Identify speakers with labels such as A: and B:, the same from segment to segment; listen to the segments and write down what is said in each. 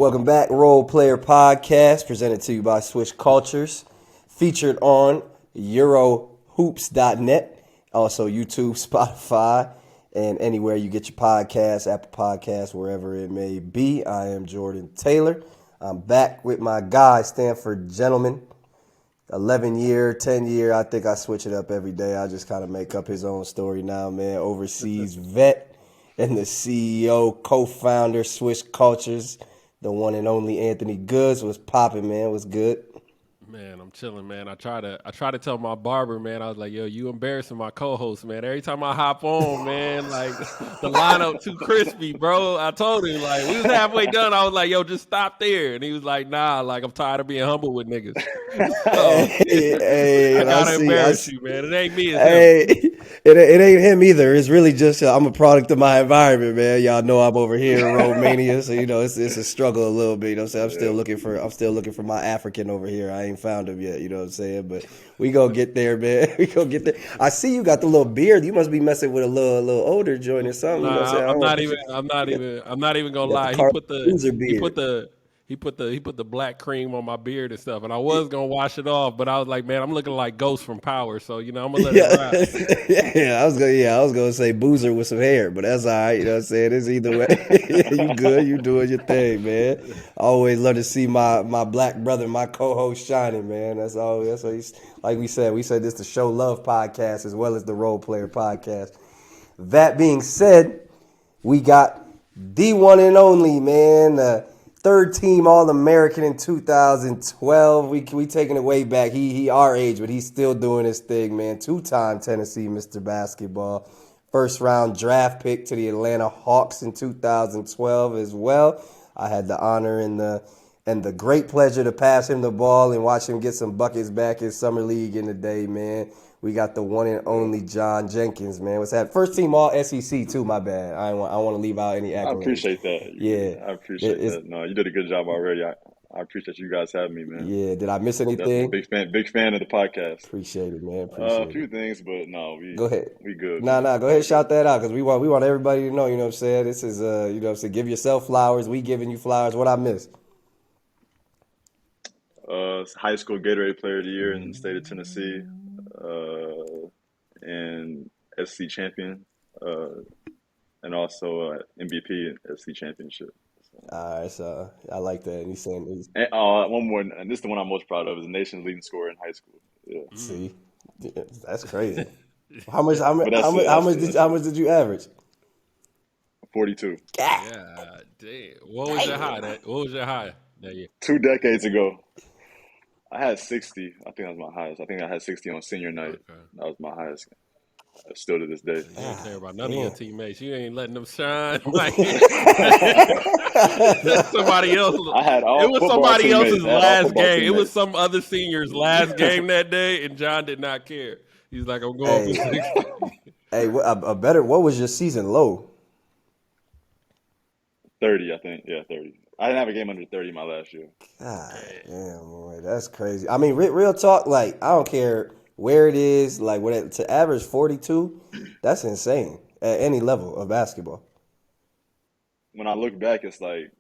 A: Welcome back, Role Player Podcast, presented to you by Swish Cultures, featured on EuroHoops.net, also YouTube, Spotify, and anywhere you get your podcasts, Apple Podcasts, wherever it may be. I am Jordan Taylor. I'm back with my guy, Stanford Gentleman, 11-year, 10-year. I think I switch it up every day. I just kind of make up his own story now, man. Overseas vet and the CEO, co-founder, Swish Cultures. The one and only Anthony Goods was popping, man. Was good.
B: Man, I'm chilling, man. I try to tell my barber, man. I was like, yo, you embarrassing my co-host, man. Every time I hop on, man, like the lineup too crispy, bro. I told him, like, we was halfway done. I was like, yo, just stop there. And he was like, nah, like I'm tired of being humble with niggas. So, I gotta embarrass you, man. It ain't me, it's him.
A: It ain't him either. It's really just I'm a product of my environment, man. Y'all know I'm over here in Romania, so it's a struggle a little bit. You know what I'm saying? I'm still looking for my African over here. I ain't found him yet. You know what I'm saying? But we gonna get there, man. We gonna get there. I see you got the little beard. You must be messing with a little older joint or something.
B: Nah,
A: You know what I'm saying?
B: I'm not even gonna lie. He put the black cream on my beard and stuff, and I was gonna wash it off, but I was like, man, I'm looking like Ghost from Power, so I'm gonna let it ride.
A: I was gonna say Boozer with some hair, but that's all right. You know what I'm saying? It's either way. You good? You doing your thing, man. I always love to see my black brother, my co-host shining, man. That's what he's like. We said this the Show Love podcast as well as the Role Player podcast. That being said, we got the one and only, man. Third team All-American in 2012. We taking it way back. He our age, but he's still doing his thing, man. Two-time Tennessee Mr. Basketball. First round draft pick to the Atlanta Hawks in 2012 as well. I had the honor and the great pleasure to pass him the ball and watch him get some buckets back in Summer League in the day, man. We got the one and only John Jenkins, man. What's that? First team All SEC too. My bad. I want to leave out any accolades.
C: I appreciate that.
A: Yeah,
C: I appreciate that. No, you did a good job already. I appreciate you guys having me, man.
A: Yeah. Did I miss anything?
C: Big fan of the podcast.
A: Appreciate it, man.
C: A few things, but no,
A: go ahead.
C: We good.
A: Go ahead, shout that out because we want everybody to know. You know what I'm saying? This is you know what I'm saying. Give yourself flowers. We giving you flowers. What I missed?
C: High school Gatorade Player of the Year in the state of Tennessee. And SC champion, and also MVP SC championship.
A: All right, so I like that. And he's saying
C: one more, and this is the one I'm most proud of, is the nation's leading scorer in high school. Yeah.
A: See, that's crazy. How much did you average?
C: 42.
B: Yeah, damn. What was your high that year?
C: 2 decades ago. I had 60. I think that was my highest. I think I had 60 on senior night. Okay. That was my highest. Still to this day.
B: You don't care about none of your teammates. You ain't letting them shine. Like, somebody else. It was somebody else's last game. Teammates. It was some other senior's last game that day, and John did not care. He's like, I'm going for 60.
A: What was your season low?
C: 30, I think. Yeah, 30. I didn't have a game under 30 my last year.
A: God damn, boy, that's crazy. I mean, real talk, like, I don't care where it is, like, to average 42, that's insane at any level of basketball.
C: When I look back, it's like,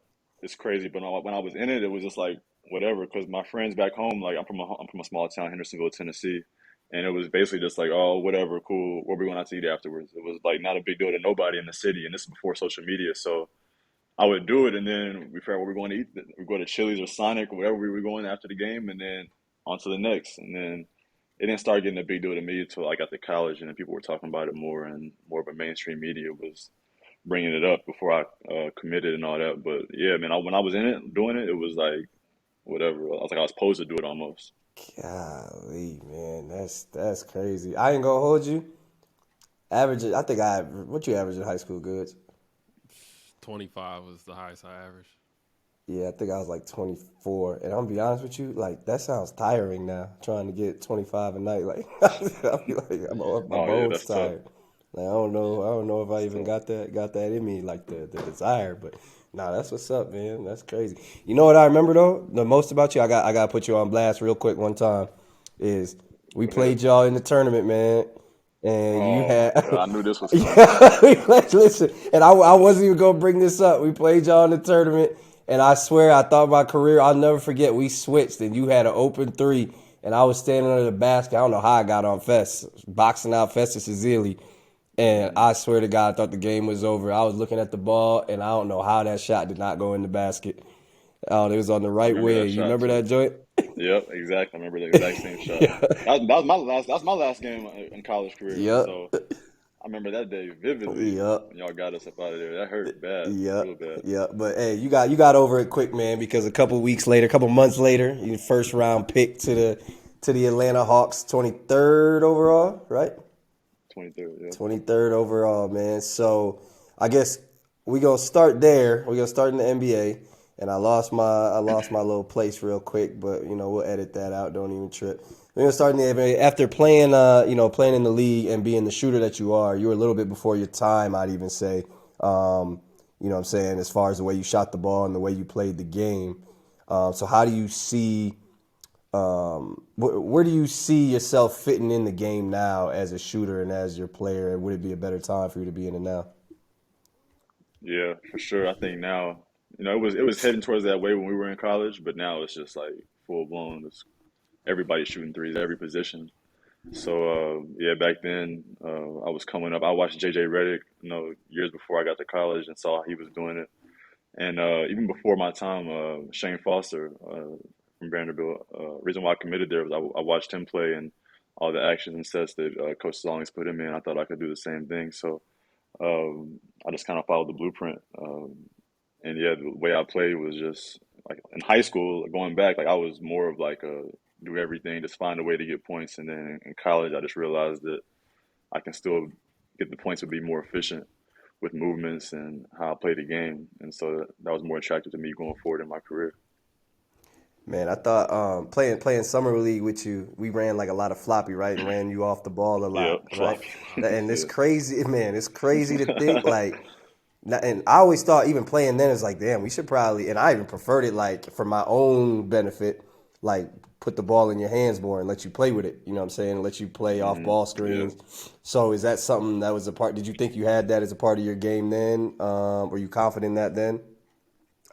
C: it's crazy. But when I was in it, it was just like, whatever. Because my friends back home, like, I'm from a small town, Hendersonville, Tennessee. And it was basically just like, oh, whatever, cool. What are we going out to eat afterwards? It was, like, not a big deal to nobody in the city. And this is before social media, so I would do it, and then we figure out where we're going to eat. We go to Chili's or Sonic or whatever we were going after the game, and then on to the next. And then it didn't start getting a big deal to me until I got to college, and then people were talking about it more, and more of a mainstream media was bringing it up before I committed and all that. But, yeah, man, when I was in it, doing it, it was like, whatever. I was like, I was supposed to do it almost.
A: Golly, man, that's crazy. I ain't going to hold you. What you average in high school, Goods?
B: 25 was the highest I averaged.
A: Yeah, I think I was like 24. And I'm gonna be honest with you, like that sounds tiring now. Trying to get 25 a night, like I'll be like, my bones tired. Like I don't know if I even got that in me, like the desire. But nah, that's what's up, man. That's crazy. You know what I remember though? The most about you, I got to put you on blast real quick one time. Is we played y'all in the tournament, man. And you had.
C: I knew this was coming.
A: Listen, and I wasn't even gonna bring this up. We played y'all in the tournament, And I swear, I thought my career, I'll never forget, we switched and you had an open three and I was standing under the basket. I don't know how I got on Fest, boxing out Festus Ezeli. And
C: Hmm.
A: I swear to God, I thought the game was over. I was looking at the ball and I don't know how that shot did not go in the basket. Oh, it was on the
C: I
A: right
C: remember that
A: wing. You
C: shot
A: remember
C: too.
A: that joint?
C: Yep, exactly. I remember the exact same shot. That was my last game in college career.
A: Yep.
C: So I remember that day vividly
A: Yep.
C: when y'all got us up out of there. That hurt bad, real
A: Yep,
C: bad.
A: yep. But hey, you got over it quick, man, because a couple weeks later, a couple months later, you first round pick to the Atlanta Hawks, 23rd overall, right?
C: 23rd, yeah.
A: 23rd overall, man. So I guess we gonna start there. We gonna start in the NBA. And I lost my little place real quick, but we'll edit that out. Don't even trip. We're gonna start in the NBA. After playing playing in the league and being the shooter that you are, you were a little bit before your time, I'd even say. What I'm saying, as far as the way you shot the ball and the way you played the game. So how do you see where do you see yourself fitting in the game now as a shooter and as your player? And would it be a better time for you to be in it now?
C: Yeah, for sure. I think now, it was heading towards that way when we were in college, but now it's just like full blown. It's everybody shooting threes, every position. So yeah, back then I was coming up. I watched JJ Redick, years before I got to college and saw he was doing it. And even before my time, Shane Foster from Vanderbilt. Reason why I committed there was I watched him play and all the actions and sets that Coach Stallings put him in. I thought I could do the same thing. So I just kind of followed the blueprint. And yeah, the way I played was just like in high school, going back, like I was more of like a do everything, just find a way to get points. And then in college, I just realized that I can still get the points to be more efficient with movements and how I play the game. And so that was more attractive to me going forward in my career.
A: Man, I thought playing summer league with you, we ran like a lot of floppy, right, and ran you off the ball a
C: Yep,
A: lot, right?
C: floppy.
A: And it's
C: Yeah.
A: crazy, man. It's crazy to think like, and I always thought even playing then is like, damn, we should probably, and I even preferred it like for my own benefit, like put the ball in your hands more and let you play with it. You know what I'm saying? And let you play off
C: Hmm.
A: ball
C: Yeah.
A: screens. So is that something that was a part? Did you think you had that as a part of your game then? Were you confident in that then?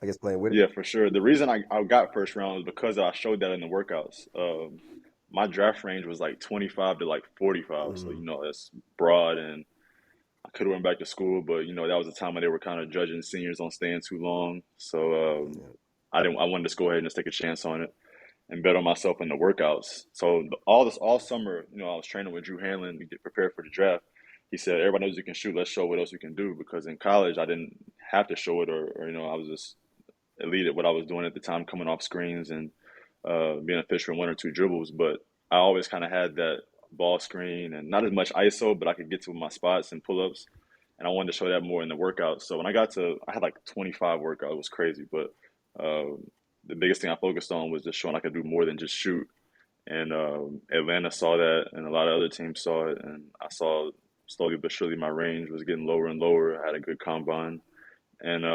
A: I guess playing with it.
C: Yeah, for sure. The reason I got first round was because I showed that in the workouts. My draft range was like 25 to like 45. So, that's broad and I could have went back to school, but that was a time when they were kind of judging seniors on staying too long. So I wanted to just go ahead and just take a chance on it and bet on myself in the workouts. So all summer, I was training with Drew Hanlon to get prepared for the draft. He said, "Everybody knows you can shoot. Let's show what else you can do." Because in college, I didn't have to show it, or I was just elite at what I was doing at the time, coming off screens and being a fish for one or two dribbles. But I always kind of had that ball screen and not as much ISO, but I could get to my spots and pull ups. And I wanted to show that more in the workouts. So when I had like 25 workouts. It was crazy. But uh, the biggest thing I focused on was just showing I could do more than just shoot. And Atlanta saw that, and a lot of other teams saw it. And I saw slowly but surely my range was getting lower and lower. I had a good combine, and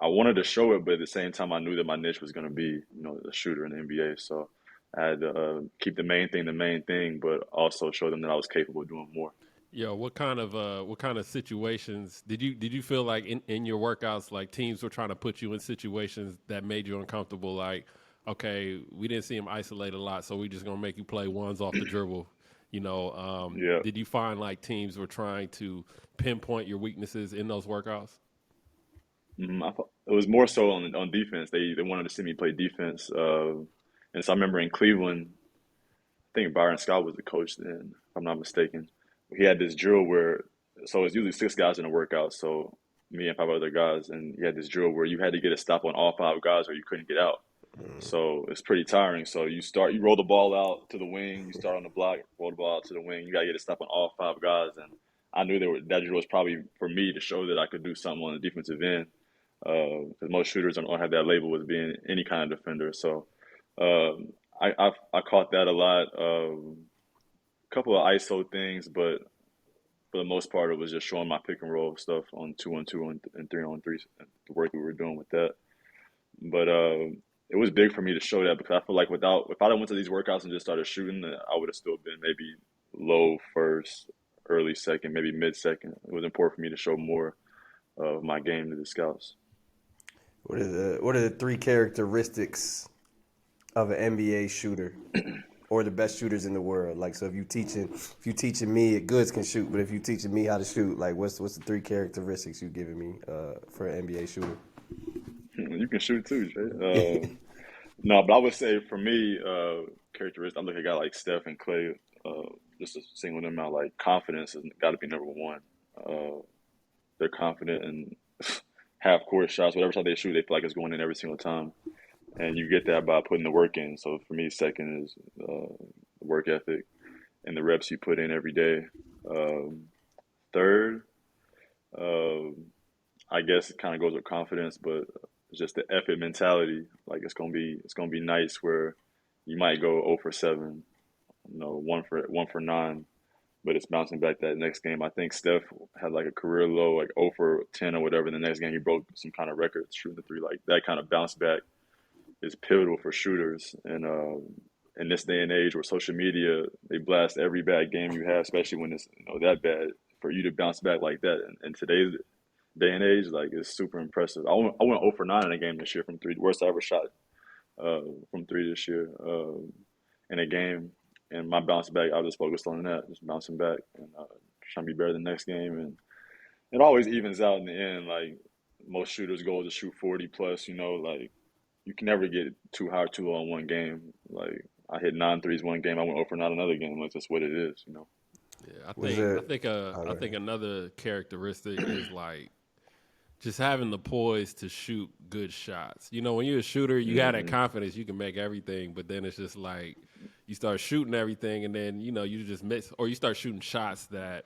C: I wanted to show it, but at the same time, I knew that my niche was going to be, a shooter in the NBA. So I had to keep the main thing, but also show them that I was capable of doing more.
B: Yo, what kind of situations did you feel like in your workouts, like teams were trying to put you in situations that made you uncomfortable? Like, okay, we didn't see him isolate a lot, so we just gonna make you play ones off the dribble.
C: Yeah.
B: Did you find like teams were trying to pinpoint your weaknesses in those workouts?
C: I thought it was more so on defense. They wanted to see me play defense. And so I remember in Cleveland, I think Byron Scott was the coach then, if I'm not mistaken. He had this drill where, so it's usually six guys in a workout. So me and five other guys, and he had this drill where you had to get a stop on all five guys or you couldn't get out. So it's pretty tiring. So you roll the ball out to the wing, you start on the block, roll the ball out to the wing. You got to get a stop on all five guys. And I knew that drill was probably for me to show that I could do something on the defensive end. Because most shooters don't have that label as being any kind of defender. So I caught that a lot. A couple of ISO things, but for the most part, it was just showing my pick and roll stuff on 2-on-2 and 3-on-3, the work we were doing with that. But it was big for me to show that because I feel like if I went to these workouts and just started shooting, I would have still been maybe low first, early second, maybe mid second. It was important for me to show more of my game to the scouts.
A: What are the three characteristics of an NBA shooter, or the best shooters in the world? Like, so if you teaching me, Goods can shoot, but if you teaching me how to shoot, like, what's the three characteristics you giving me for an NBA shooter?
C: You can shoot too, Jay. No, but I would say for me, characteristics. I'm looking at a guy like Steph and Clay. Just to single them out, like confidence has got to be number one. They're confident in half court shots, whatever shot they shoot, they feel like it's going in every single time, and you get that by putting the work in. So for me, second is the work ethic and the reps you put in every day. Third, uh, I guess it kind of goes with confidence, but it's just the effort mentality. Like it's gonna be nights where you might go 0 for 7, one for 9, but it's bouncing back that next game. I think Steph had like a career low, like 0 for 10 or whatever. The next game he broke some kind of record shooting the three. Like that kind of bounce back is pivotal for shooters. And in this day and age where social media, they blast every bad game you have, especially when it's that bad. For you to bounce back like that in today's day and age, like it's super impressive. I went 0 for 9 in a game this year from three. The worst I ever shot from three this year in a game. And my bounce back, I was just focused on that, just bouncing back and trying to be better the next game. And it always evens out in the end. Like most shooters' goal is to shoot 40 plus. Like you can never get too high or too low in one game. Like I hit 9 threes one game, I went 0 for 9 another game. Like that's what it is.
B: Yeah, I think another characteristic is like just having the poise to shoot good shots. When you're a shooter, you have that confidence, you can make everything, but then it's just like you start shooting everything and then, you just miss, or you start shooting shots that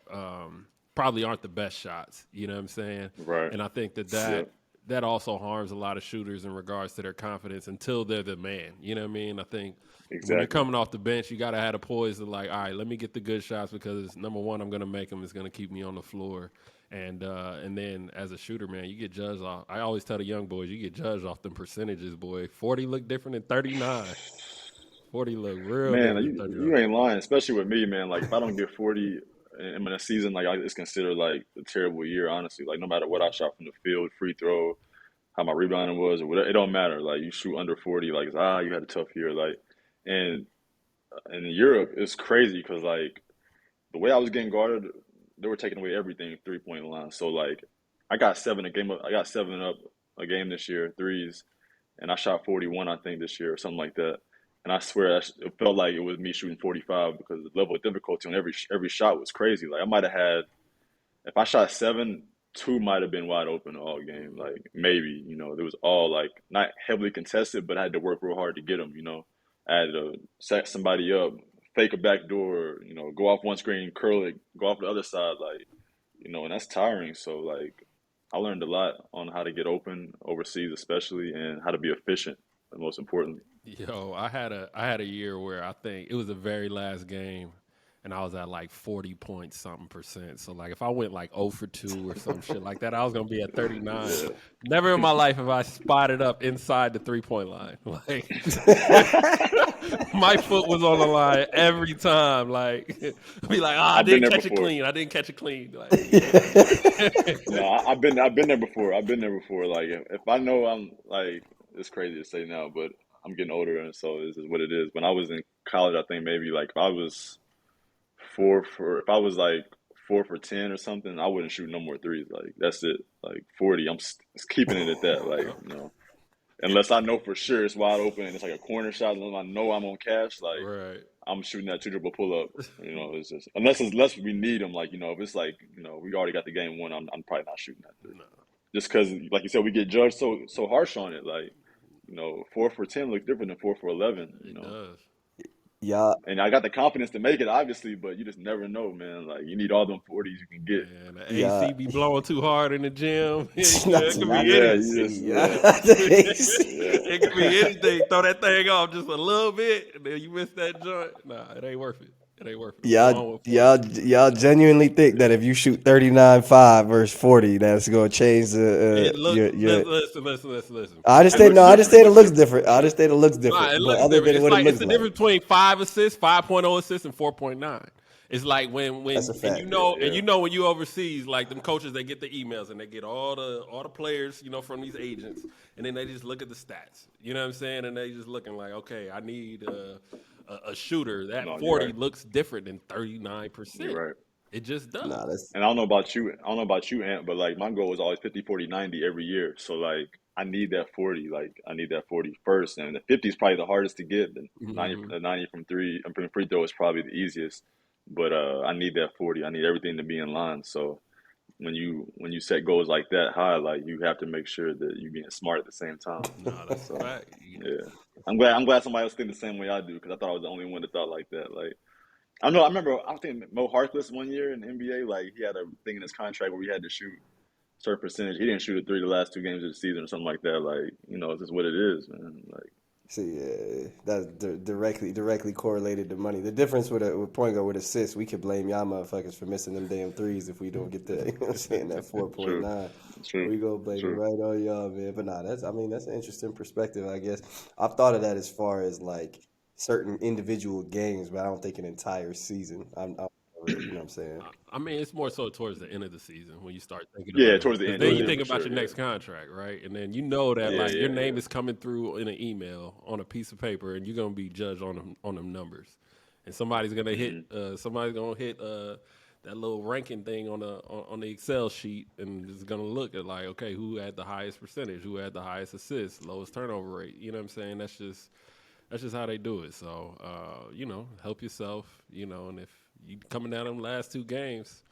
B: probably aren't the best shots, you know what I'm saying?
C: Right.
B: And I think that also harms a lot of shooters in regards to their confidence until they're the man, you know what I mean? I think when you're coming off the bench, you got to have a poise to like, all right, let me get the good shots because number one, I'm going to make them. It's going to keep me on the floor. And then as a shooter, man, you get judged off. I always tell the young boys, you get judged off them percentages, boy. 40 look different than 39. 40 look real
C: Man,
B: different
C: you,
B: than
C: you
B: 39.
C: ain't lying, especially with me, man. Like if I don't get 40 in a season, like it's considered like a terrible year, honestly. Like no matter what I shot from the field, free throw, how my rebounding was, or whatever, it don't matter. Like you shoot under 40, like you had a tough year. Like and in Europe, it's crazy because like the way I was getting guarded, they were taking away everything 3-point line. So like I got 7 a game. I got 7 up a game this year, threes, and I shot 41, I think, this year or something like that. And I swear it felt like it was me shooting 45 because the level of difficulty on every shot was crazy. Like I might have had, if I shot 7, 2 might have been wide open all game. Like maybe, it was all like not heavily contested, but I had to work real hard to get them. I had to set somebody up, fake a back door, go off one screen, curl it, go off the other side, like, and that's tiring. So like I learned a lot on how to get open overseas, especially, and how to be efficient, most importantly.
B: Yo, I had a year where I think it was the very last game, and I was at like 40 point something percent. So like if I went like 0 for 2 or some shit like that, I was gonna be at 39.
C: Yeah.
B: Never in my life have I spotted up inside the 3-point line. Like my foot was on the line every time. Like be like, I
C: I've been
B: didn't
C: there
B: catch it
C: before.
B: clean. I didn't catch it clean. Like
C: No, I've been there before. I've been there before. Like if I know I'm like it's crazy to say now, but I'm getting older, and so this is what it is. When I was in college, I think maybe like if I was like 4 for 10 or something, I wouldn't shoot no more threes. Like that's it. Like 40, I'm keeping it at that. Like unless I know for sure it's wide open and it's like a corner shot, unless I know I'm on cash, like
B: right.
C: I'm shooting that 2 dribble pull up. It's just unless we need them. Like if it's like we already got the game won, I'm probably not shooting that three.
B: No,
C: Just because, like you said, we get judged so harsh on it. Like 4 for 10 looks different than 4 for 11.
B: it does.
A: Yeah,
C: And I got the confidence to make it, obviously, but you just never know, man. Like you need all them 40s you can get.
B: And the
A: yeah.
B: AC be blowing too hard in the gym.
A: Not
B: It could
A: not
B: be
C: Yeah,
A: the
B: anything.
C: you just
A: AC. The AC.
C: yeah.
B: It could be anything. Throw that thing off just a little bit, and then you miss that joint. Nah, it ain't worth it. It ain't worth it. Go on with 40.
A: Y'all genuinely think that if you shoot 39.5 versus 40, that's gonna change the
B: It looks.
A: your.
B: Listen.
A: I
C: It
A: understand.
C: looks
A: No, I
C: different.
A: understand it looks different. I understand it looks
B: Nah,
A: different.
B: it
A: But
B: looks
A: other
B: different.
A: than
B: It's
A: what it
B: like it's
A: looks
B: the
A: like,
B: difference between 5 assists, 5.0 assists, and 4.9. It's like
A: That's
B: when
A: a
B: and
A: fact.
C: Yeah.
B: when you overseas, like them coaches, they get the emails and they get all the players, from these agents, and then they just look at the stats. You know what I'm saying? And they just looking like, okay, I need a shooter. That
C: No, you're
B: 40
C: right.
B: looks different than
C: You're
B: 39%.
C: right.
B: It just does.
A: Nah, that's
C: And I don't know about you. I don't know about you, Ant, but like my goal is always 50, 40, 90 every year. So like I need that 40. Like I need that 40 first. And the 50 is probably the hardest to get.
B: Hmm.
C: The 90 from three, and from free throw is probably the easiest. But I need that 40. I need everything to be in line. So when you set goals like that high, like you have to make sure that you're being smart at the same time.
B: No, that's a
C: So
B: fact.
C: yeah. I'm glad somebody else think the same way I do because I thought I was the only one that thought like that. Like I know. I remember. I think Mo Harkless one year in the NBA, like he had a thing in his contract where he had to shoot a certain percentage. He didn't shoot a three the last two games of the season or something like that. Like it's just what it is, man. Like
A: see, that's directly correlated to money. The difference with point guard with assists, we could blame y'all motherfuckers for missing them damn threes if we don't get that. You know what I'm saying? That
C: true,
A: 4.9,
C: true,
A: we go blame it
C: true.
A: right on y'all, man. But nah, that's an interesting perspective, I guess. I've thought of that as far as like certain individual games, but I don't think an entire season. I'm you know what I'm saying?
B: I mean, it's more so towards the end of the season when you start thinking
C: Yeah,
B: about it,
C: towards the
B: because
C: end,
B: then
C: towards
B: you
C: the end
B: think
C: for
B: about
C: sure.
B: your
C: Yeah,
B: next contract, right? And then you know that
C: yeah,
B: like your
C: yeah,
B: name
C: yeah.
B: is coming through in an email on a piece of paper, and you're gonna be judged on them numbers, and
C: Hmm.
B: somebody's gonna hit that little ranking thing on the Excel sheet, and it's gonna look at like, okay, who had the highest percentage, who had the highest assists, lowest turnover rate. You know what I'm saying? That's just how they do it. So, help yourself, and if you coming down them last two games,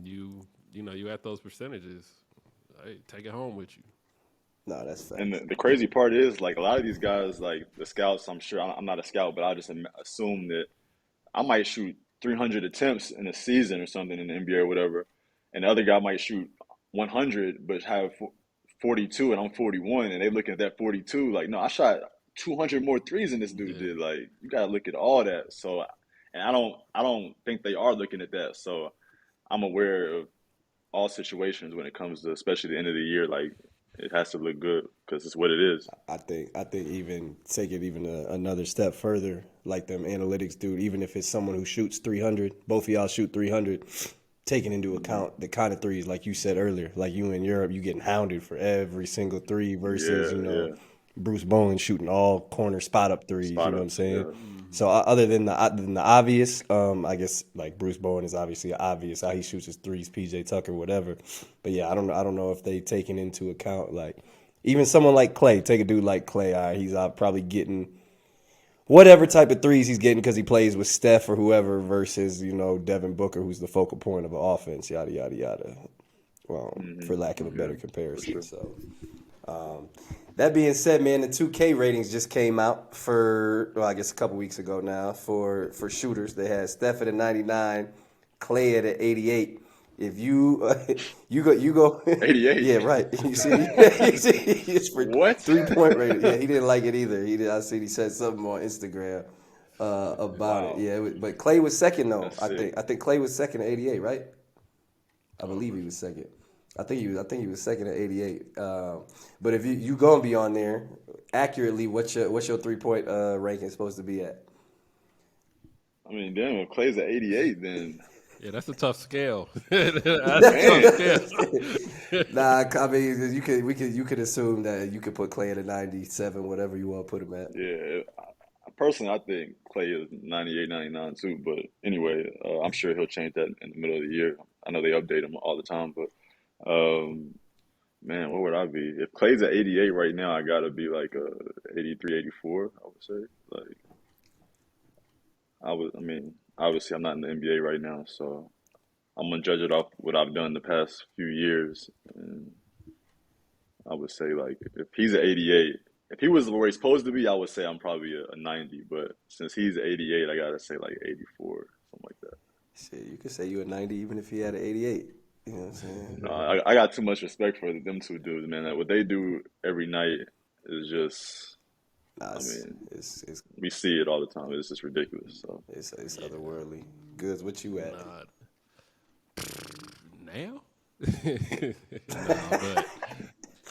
B: you at those percentages, hey, take it home with you.
A: No, that's
C: And
A: facts.
C: the crazy part is, like a lot of these guys, like the scouts. I'm sure I'm not a scout, but I just assume that I might shoot 300 attempts in a season or something in the NBA or whatever, and the other guy might shoot 100 but have 42 and I'm 41, and they looking at that 42 like, no, I shot 200 more threes than this dude
B: Yeah.
C: did. Like, you gotta look at all that. So, and I don't think they are looking at that. So, I'm aware of all situations when it comes to, especially the end of the year. Like, it has to look good because it's what it is.
A: I think even take it even another step further, like them analytics dude. Even if it's someone who shoots 300, both of y'all shoot 300, taking into
C: Hmm.
A: account the kind of threes, like you said earlier, like you in Europe, you getting hounded for every single three versus
C: Yeah, yeah.
A: Bruce Bowen shooting all corner spot up threes. You
C: Spot
A: know what I'm
C: ups.
A: saying?
C: Yeah.
A: So
B: Hmm.
A: other than the obvious, I guess like Bruce Bowen is obviously obvious how he shoots his threes, PJ Tucker, whatever. But yeah, I don't know if they taking into account like even someone like Clay. Take a dude like Clay. All right, he's probably getting whatever type of threes he's getting because he plays with Steph or whoever versus Devin Booker, who's the focal point of an offense. Yada yada yada. Well, for lack of a
C: Yeah,
A: better
C: for
A: comparison.
C: sure.
A: So that being said, man, the 2K ratings just came out for, well, I guess a couple weeks ago now for shooters. They had Steph at a 99, Clay at a 88. If you you go, yeah,
C: 88.
A: right. You see, it's for
C: What?
A: 3-point rating. Yeah, he didn't like it either. I see he said something on Instagram about it.
C: Wow.
A: Yeah, but Clay was second though.
C: That's
A: I
C: sick.
A: think I think Clay was second at 88, right? I
B: Oh,
A: believe
B: for
A: he was second. I think he was second at 88. But if you gonna be on there accurately, what's your 3-point ranking supposed to be at?
C: I mean, damn, if Clay's at 88, then
B: yeah, that's a tough scale. That's a tough
C: man.
B: scale.
A: Nah, I mean you could assume that you could put Clay at a 97, whatever you want to put him at.
C: Yeah, personally, I think Clay is 98, 99 too. But anyway, I'm sure he'll change that in the middle of the year. I know they update him all the time, but um, man, what would I be? If Clay's at 88 right now, I gotta be like 83, 84, I would say. Like I mean, obviously I'm not in the NBA right now, so I'm gonna judge it off what I've done the past few years, and I would say like if he's at 88, if he was where he's supposed to be, I would say I'm probably a 90. But since he's 88, I gotta say like 84, something like that.
A: Shit, you could say you a 90 even if he had an 88. You know what I'm saying?
C: No, I got too much respect for them two dudes, man. Like, what they do every night is just,
A: Nah,
C: I
A: it's
C: mean,
A: it's it's
C: we see it all the time. It's just ridiculous. So
A: it's
B: Yeah,
A: otherworldly. Goods, what you at?
B: nah, now. Nah, but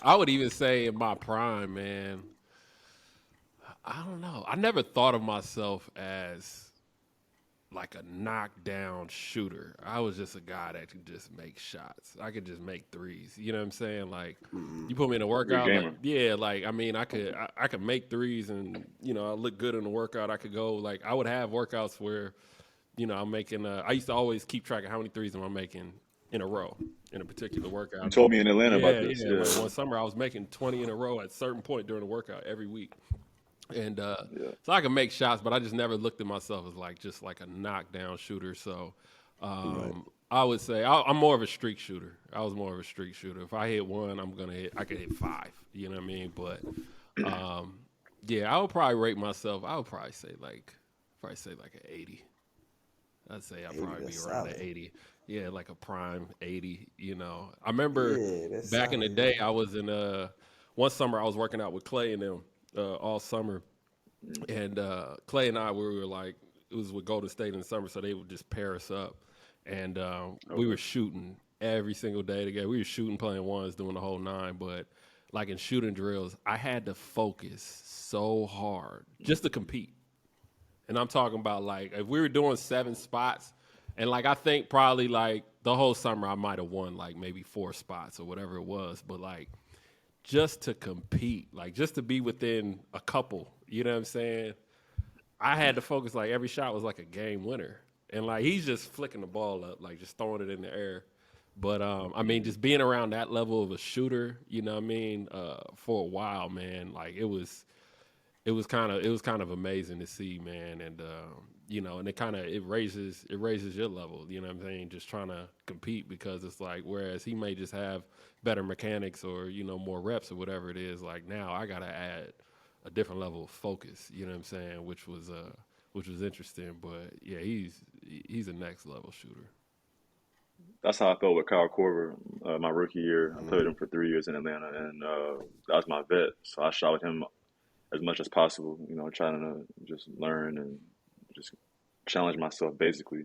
B: I would even say in my prime, man. I don't know. I never thought of myself as like a knockdown shooter. I was just a guy that could just make shots. I could just make threes. You know what I'm saying? Like you put me in a
C: Good
B: workout, like
C: gamer.
B: yeah, like I mean, I could make threes, and I look good in the workout. I could go like I would have workouts where I'm making. I used to always keep track of how many threes am I making in a row in a particular
C: You
B: workout.
C: told me in Atlanta about
B: Yeah,
C: this.
B: yeah.
C: Yeah,
B: One summer I was making 20 in a row at a certain point during the workout every week. And
C: yeah.
B: so I can make shots, but I just never looked at myself as like just like a knockdown shooter. So
A: Right.
B: I would say I'm more of a streak shooter. I was more of a streak shooter. If I hit one, I could hit five. You know what I mean? But um, yeah, I would probably rate myself. I would probably say like an 80. I'd say I'd
A: 80,
B: probably be
A: that's
B: around the
A: solid.
B: 80. Yeah, like a prime 80. I remember
A: Yeah, that's
B: back in the
A: solid.
B: day, I was in one summer I was working out with Clay and them all summer, and Clay and I we were like it was with Golden State in the summer, so they would just pair us up, and we
C: Okay.
B: were shooting every single day together. We were shooting, playing ones, doing the whole nine. But like in shooting drills, I had to focus so hard just to compete. And I'm talking about like if we were doing 7 spots, and like I think probably like the whole summer I might have won like maybe 4 spots or whatever it was, but like just to compete, like just to be within a couple, you know what I'm saying? I had to focus like every shot was like a game winner. And like he's just flicking the ball up, like just throwing it in the air. But I mean,
C: Mm.
B: just being around that level of a shooter, you know what I mean, for a while, man, like it was kind of amazing to see, man, and and it raises your level, you know what I'm saying? Just trying to compete because it's like whereas he may just have better mechanics or more reps or whatever it is, like now I gotta add a different level of focus, you know what I'm saying? Which was interesting, but yeah, he's a next level shooter.
C: That's how I felt with Kyle Korver, my rookie year. I played with him for 3 years in Atlanta, and that was my vet. So I shot with him as much as possible, trying to just learn and just challenge myself basically.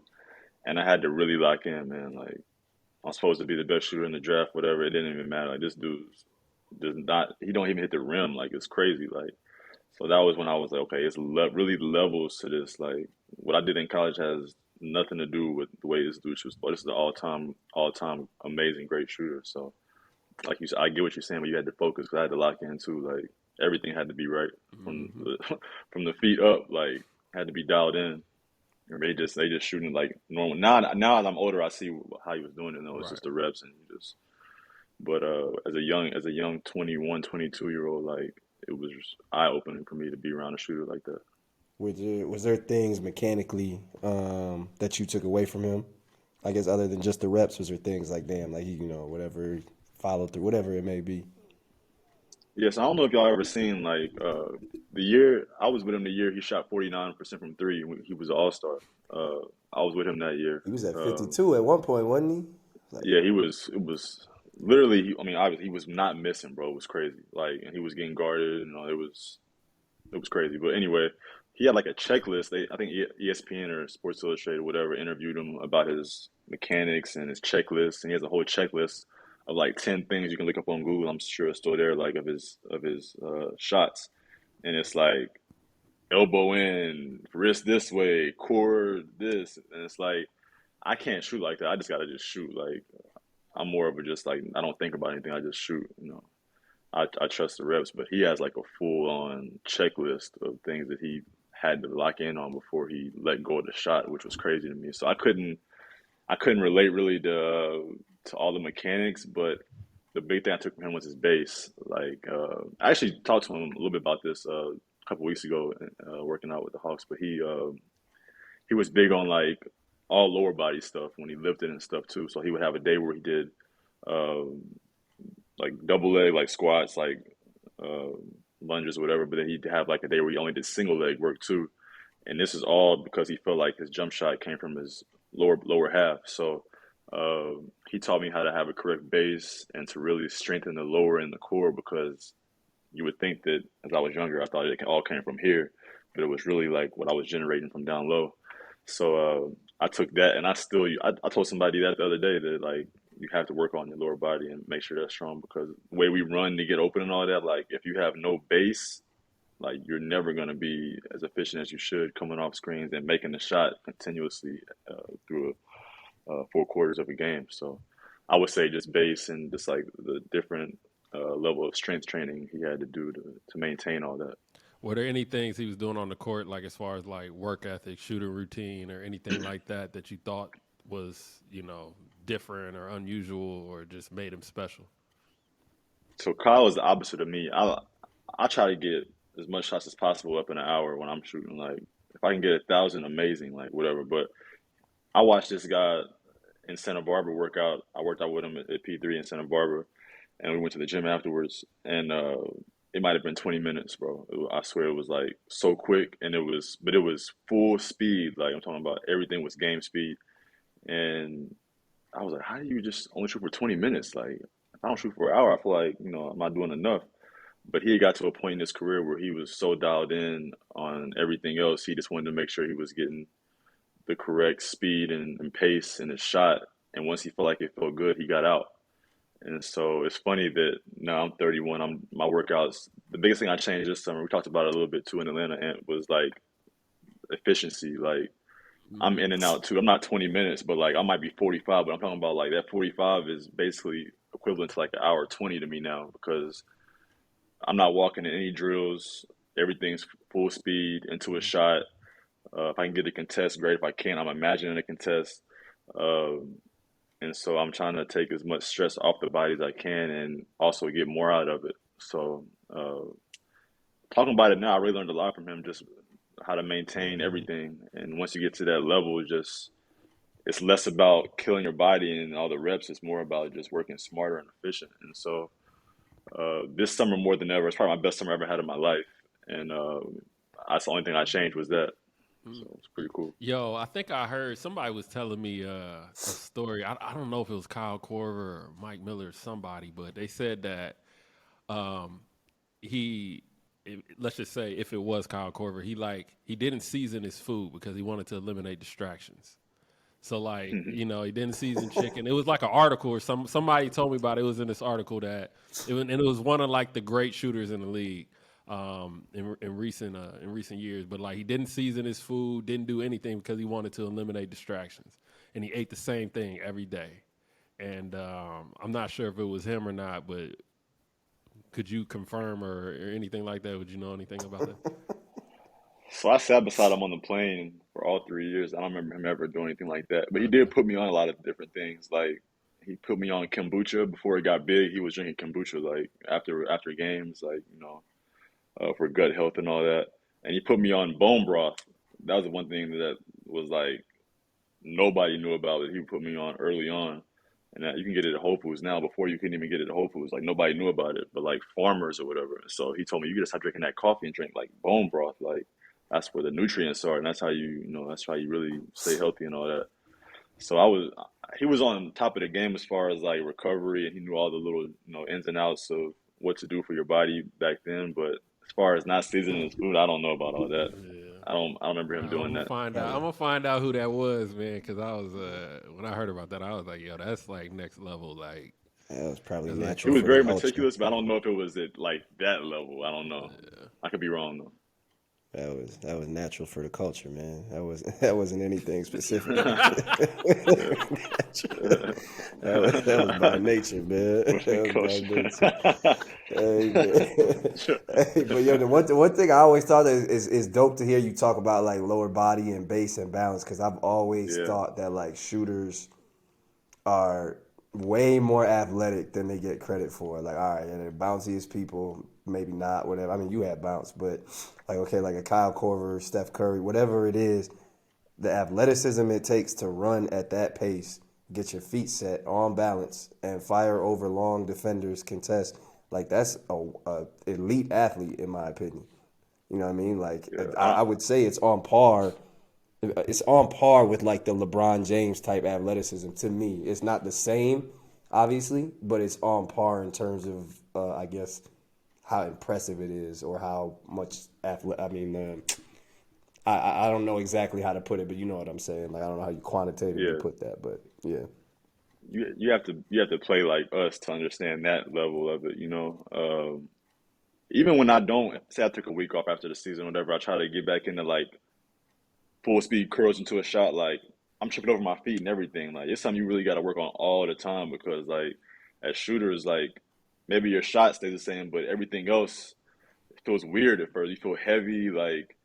C: And I had to really lock in, man. Like I'm supposed to be the best shooter in the draft, whatever. It didn't even matter. Like this dude does not. He don't even hit the rim. Like it's crazy. Like so that was when I was like, okay, it's really levels to this. Like what I did in college has nothing to do with the way this dude shoots. But this is the all time amazing, great shooter. So like you said, I get what you're saying, but you had to focus because I had to lock in too. Like everything had to be right from
B: Hmm.
C: the from the feet up. Like had to be dialed in. Or they just shooting like normal. Now as I'm older, I see how he was doing it. No, it's
B: Right.
C: just the reps and you just. But as a young 21, 22 year old, like it was just eye opening for me to be around a shooter like that.
A: Was there things mechanically that you took away from him? I guess other than just the reps, was there things like damn, like he, whatever followed through, whatever it may be.
C: Yes, I don't know if y'all ever seen like the year I was with him the year he shot 49% from three when he was an all-star. I was with him that year.
A: He was at
C: Um,
A: 52 at one point, wasn't he? Like,
C: yeah, he was. It was literally. I mean, obviously, he was not missing, bro. It was crazy. Like, and he was getting guarded. It was crazy. But anyway, he had like a checklist. I think ESPN or Sports Illustrated, whatever, interviewed him about his mechanics and his checklist, and he has a whole checklist of like 10 things you can look up on Google. I'm sure it's still there, like of his shots, and it's like elbow in, wrist this way, core this, and it's like I can't shoot like that. I just gotta just shoot. Like I'm more of a just like I don't think about anything. I just shoot. I trust the reps, but he has like a full on checklist of things that he had to lock in on before he let go of the shot, which was crazy to me. So I couldn't relate really to all the mechanics, but the big thing I took from him was his base. Like I actually talked to him a little bit about this a couple weeks ago, working out with the Hawks, but he was big on like all lower body stuff when he lifted and stuff too. So he would have a day where he did um, like double leg, like squats, like uh, lunges, or whatever. But then he'd have like a day where he only did single leg work too. And this is all because he felt like his jump shot came from his lower half. So he taught me how to have a correct base and to really strengthen the lower and the core because you would think that as I was younger, I thought it all came from here, but it was really like what I was generating from down low. So I took that, and I told somebody that the other day that like you have to work on your lower body and make sure that's strong because the way we run to get open and all that, like if you have no base, like you're never going to be as efficient as you should coming off screens and making the shot continuously through 4 quarters of a game. So I would say just base and just like the different level of strength training he had to do to maintain all that.
B: Were there any things he was doing on the court, like as far as like work ethic, shooting routine, or anything like that that you thought was, different or unusual, or just made him special?
C: So Kyle is the opposite of me. I try to get as much shots as possible up in an hour when I'm shooting. Like if I can get 1,000, amazing, like whatever. But I watched this guy in Santa Barbara work out. I worked out with him at P3 in Santa Barbara, and we went to the gym afterwards. And it might have been 20 minutes, bro. I swear it was like so quick, and but it was full speed. Like I'm talking about, everything was game speed. And I was like, how do you just only shoot for 20 minutes? Like if I don't shoot for an hour, I feel like I'm not doing enough. But he got to a point in his career where he was so dialed in on everything else. He just wanted to make sure he was getting the correct speed and pace in his shot. And once he felt like it felt good, he got out. And so it's funny that now I'm 31. My workouts. The biggest thing I changed this summer, we talked about it a little bit too in Atlanta, and was like efficiency. Like I'm in and out too. I'm not 20 minutes, but like I might be 45. But I'm talking about like that 45 is basically equivalent to like an hour 20 to me now, because I'm not walking in any drills. Everything's full speed into a shot. If I can get a contest, great. If I can't, I'm imagining a contest. Um, and so I'm trying to take as much stress off the body as I can and also get more out of it. So talking about it now, I really learned a lot from him, just how to maintain everything. And once you get to that level, it's less about killing your body and all the reps. It's more about just working smarter and efficient. And so this summer more than ever, it's probably my best summer I ever had in my life. And that's the only thing I changed was that. So it's pretty cool.
B: Yo, I think I heard somebody was telling me a story. I don't know if it was Kyle Korver or Mike Miller or somebody, but they said that um, he, let's just say if it was Kyle Korver, he didn't season his food because he wanted to eliminate distractions. So like, he didn't season chicken. It was like an article or somebody told me about it. It was in this article and it was one of like the great shooters in the league in recent years. But like he didn't season his food, didn't do anything because he wanted to eliminate distractions, and he ate the same thing every day. And I'm not sure if it was him or not, but could you confirm or anything like that? Would you know anything about that?
C: So I sat beside him on the plane for all 3 years. I don't remember him ever doing anything like that. But he did put me on a lot of different things. Like he put me on kombucha before it got big. He was drinking kombucha like after games, like for gut health and all that. And he put me on bone broth. That was the one thing that was like nobody knew about it. He put me on early on. And that you can get it at Whole Foods now. Before you couldn't even get it at Whole Foods. Like nobody knew about it, but like farmers or whatever. So he told me you gotta stop drinking that coffee and drink like bone broth. Like that's where the nutrients are, and that's how that's how you really stay healthy and all that. So he was on top of the game as far as like recovery, and he knew all the little ins and outs of what to do for your body back then. But as far as not seasoning his food, I don't know about all that.
B: Yeah.
C: I don't remember him
B: I'm
C: doing
B: gonna
C: that.
B: find out. I'm gonna find out who that was, man. Because I was when I heard about that, I was like, "Yo, that's like next level." Like,
A: That was probably
B: that's like
C: He
A: natural
C: was
A: for the
C: very
A: culture.
C: meticulous, but I don't know if it was at like that level. I don't know.
B: yeah.
C: I could be wrong though.
A: That was natural for the culture, man. That wasn't anything specific. Natural. That was by nature, man.
C: For the
A: That was by nature.
C: culture.
A: Hey, man. Hey, but yo, the one thing I always thought is dope to hear you talk about like lower body and base and balance, because I've always
C: Yeah,
A: thought that like shooters are way more athletic than they get credit for. Like, all right, yeah, they're bounciest people, maybe not, whatever. I mean, you had bounce, but like, okay, like a Kyle Korver, Steph Curry, whatever it is, the athleticism it takes to run at that pace, get your feet set on balance, and fire over long defenders, contest. Like, that's a elite athlete, in my opinion. You know what I mean? Like,
C: yeah.
A: I would say it's on par. It's on par with like the LeBron James type athleticism to me. It's not the same, obviously, but it's on par in terms of, I guess, how impressive it is or how much athlete. I mean, I don't know exactly how to put it, but you know what I'm saying. Like I don't know how you quantitatively
C: Yeah.
A: put that, but yeah,
C: You have to play like us to understand that level of it. even when I don't say I took a week off after the season, or whatever, I try to get back into like full speed curls into a shot. Like I'm tripping over my feet and everything. Like it's something you really got to work on all the time because like as shooters, like maybe your shot stays the same, but everything else feels weird at first. You feel heavy, like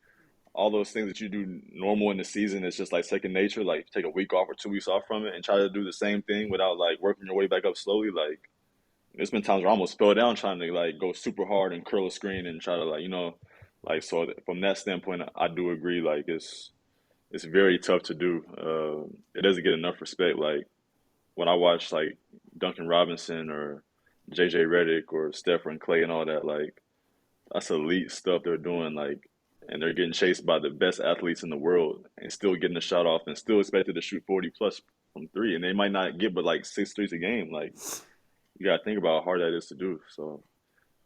C: all those things that you do normal in the season. It's just like second nature. Like take a week off or 2 weeks off from it and try to do the same thing without like working your way back up slowly. Like there's been times where I almost fell down trying to like go super hard and curl a screen and try to like like so from that standpoint, I do agree. Like it's very tough to do. It doesn't get enough respect. Like when I watch like Duncan Robinson or JJ Redick or Steph and Clay and all that, like that's elite stuff they're doing. Like, and they're getting chased by the best athletes in the world and still getting a shot off and still expected to shoot 40 plus from three. And they might not get but like 6 threes a game. Like, you got to think about how hard that is to do. So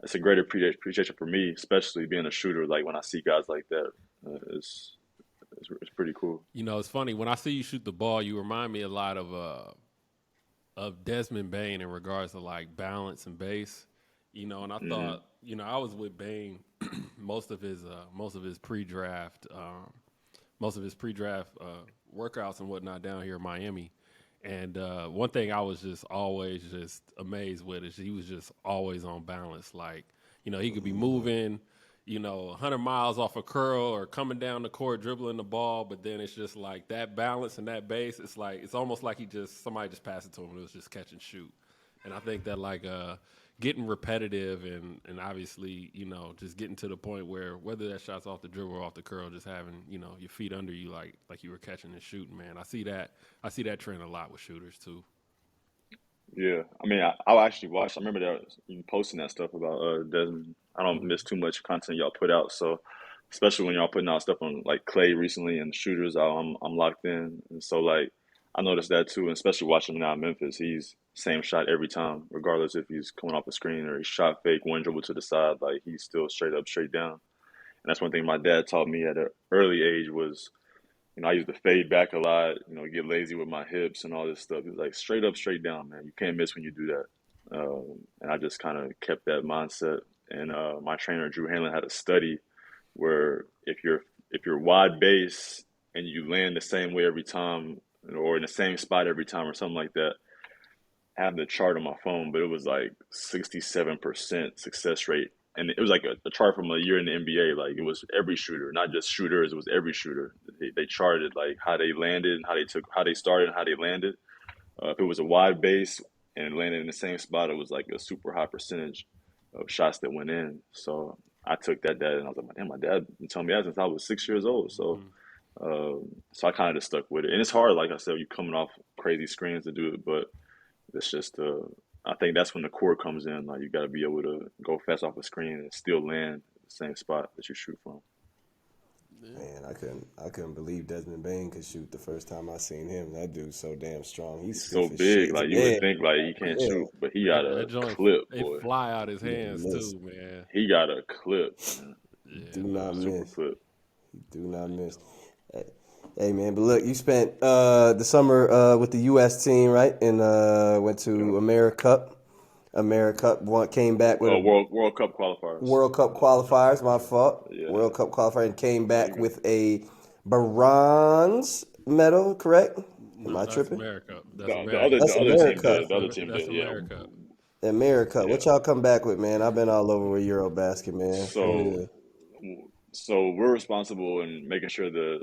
C: it's a great appreciation for me, especially being a shooter. Like, when I see guys like that, it's pretty cool.
B: You know, it's funny when I see you shoot the ball. You remind me a lot of Desmond Bain in regards to like balance and base. You know, and I
C: Hmm.
B: thought, you know, I was with Bain most of his pre-draft workouts and whatnot down here in Miami. And one thing I was just always just amazed with is he was just always on balance. Like, you know, he could be moving, you know, 100 miles off a curl or coming down the court dribbling the ball, but then it's just like that balance and that base. It's like it's almost like somebody just passed it to him and it was just catch and shoot. And I think that like getting repetitive and obviously, you know, just getting to the point where whether that shot's off the dribble or off the curl, just having, you know, your feet under you like you were catching and shooting, man. I see that trend a lot with shooters too.
C: Yeah, I mean, I actually watched. I remember that you posting that stuff about Desmond. I don't
B: Mm-hmm.
C: miss too much content y'all put out, so especially when y'all putting out stuff on like Clay recently and shooters, I'm locked in, and so like I noticed that too, and especially watching him now in Memphis, he's same shot every time, regardless if he's coming off a screen or he shot fake one dribble to the side, like he's still straight up, straight down, and that's one thing my dad taught me at an early age was I used to fade back a lot, get lazy with my hips and all this stuff. It's like straight up, straight down, man. You can't miss when you do that. And I just kind of kept that mindset. And my trainer Drew Hanlon had a study where if you're wide base and you land the same way every time, or in the same spot every time, or something like that, I have the chart on my phone, but it was like 67% success rate. And it was like a chart from a year in the NBA. Like it was every shooter, not just shooters. It was every shooter. They charted like how they landed and how they started and how they landed. If it was a wide base and landed in the same spot, it was like a super high percentage of shots that went in. So I took that data and I was like, damn, my dad been telling me that since I was 6 years old. So,
B: Mm-hmm.
C: so I kind of just stuck with it. And it's hard, like I said, you coming off crazy screens to do it, but it's just I think that's when the core comes in. Like you got to be able to go fast off a screen and still land the same spot that you shoot from.
B: Yeah.
A: Man, I couldn't believe Desmond Bain could shoot the first time I seen him. That dude's so damn strong. He's
C: He's
A: stiff
C: so
A: as
C: big,
A: shit.
C: like you
A: Yeah,
C: would think like he can't
A: yeah.
C: shoot, but he got
B: That
C: a
B: joint
C: clip,
B: they
C: boy.
B: fly out his
A: He don't
B: hands
A: miss.
B: too, man.
C: He got a clip, man.
A: Do
B: Yeah,
A: not
B: no.
C: Super
A: miss.
C: clip.
A: Do not miss. Hey, hey, man, but look, you spent the summer with the U.S. team, right? And went
C: Yeah.
A: to came back with
C: Oh,
A: a
C: World Cup qualifiers.
A: World Cup qualifiers. My fault.
C: Yeah,
A: World Cup qualifier and came
C: there you
A: back
C: go.
A: with a bronze medal. Correct? Am
B: No,
A: I
B: that's
A: tripping?
B: America. That's
C: The other
B: America.
C: the
A: That's
C: other team
A: America.
C: did. The other team
B: That's
C: did. Yeah,
B: America.
A: America. What
C: yeah.
A: y'all come back with, man? I've been all over with Eurobasket, man. For
C: So
A: real.
C: so we're responsible in making sure the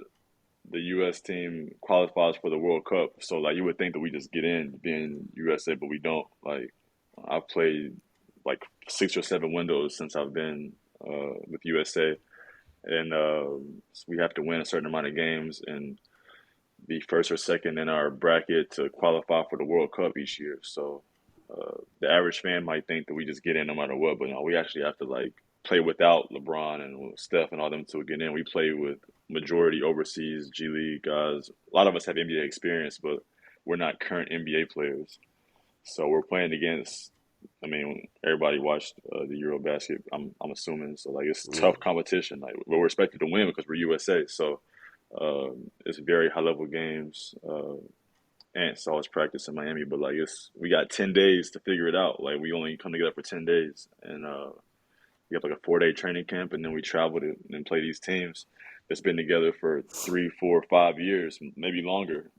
C: U.S. team qualifies for the World Cup. So like you would think that we just get in being USA, but we don't. Like I've played like 6 or 7 windows since I've been with USA, and we have to win a certain amount of games and be first or second in our bracket to qualify for the World Cup each year. So the average fan might think that we just get in no matter what, but no, we actually have to like play without LeBron and Steph and all them to get in. We play with majority overseas G League guys. A lot of us have NBA experience, but we're not current NBA players. So we're playing against. I mean, everybody watched the Eurobasket. I'm assuming so. Like it's
A: Yeah.
C: tough competition. Like we're expected to win because we're USA. So it's very high level games. And saw his practice in Miami, but like we got 10 days to figure it out. Like we only come together for 10 days, and we have like a 4-day training camp, and then we travel to and play these teams that's been together for 3, 4, 5 years, maybe longer,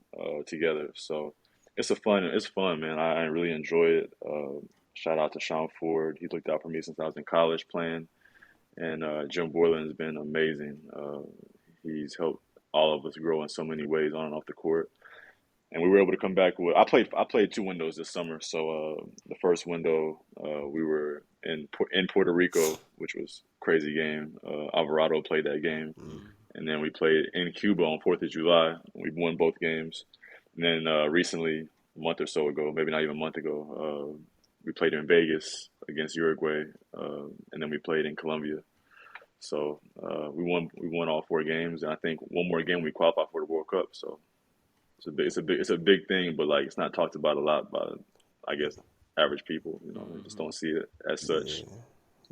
C: together. So it's fun, man. I really enjoy it. Shout out to Sean Ford. He looked out for me since I was in college playing, and Jim Borland has been amazing. He's helped all of us grow in so many ways on and off the court. And we were able to come back with. I played 2 windows this summer. So the first window, we were in Puerto Rico, which was a crazy game. Alvarado played that game, and then we played in Cuba on 4th of July. We won both games. And then recently, a month or so ago, maybe not even a month ago, we played in Vegas against Uruguay, and then we played in Colombia. So we won all 4 games, and I think one more game we qualify for the World Cup. So it's a big thing, but like it's not talked about a lot by, I guess, average people. They just don't see it as such.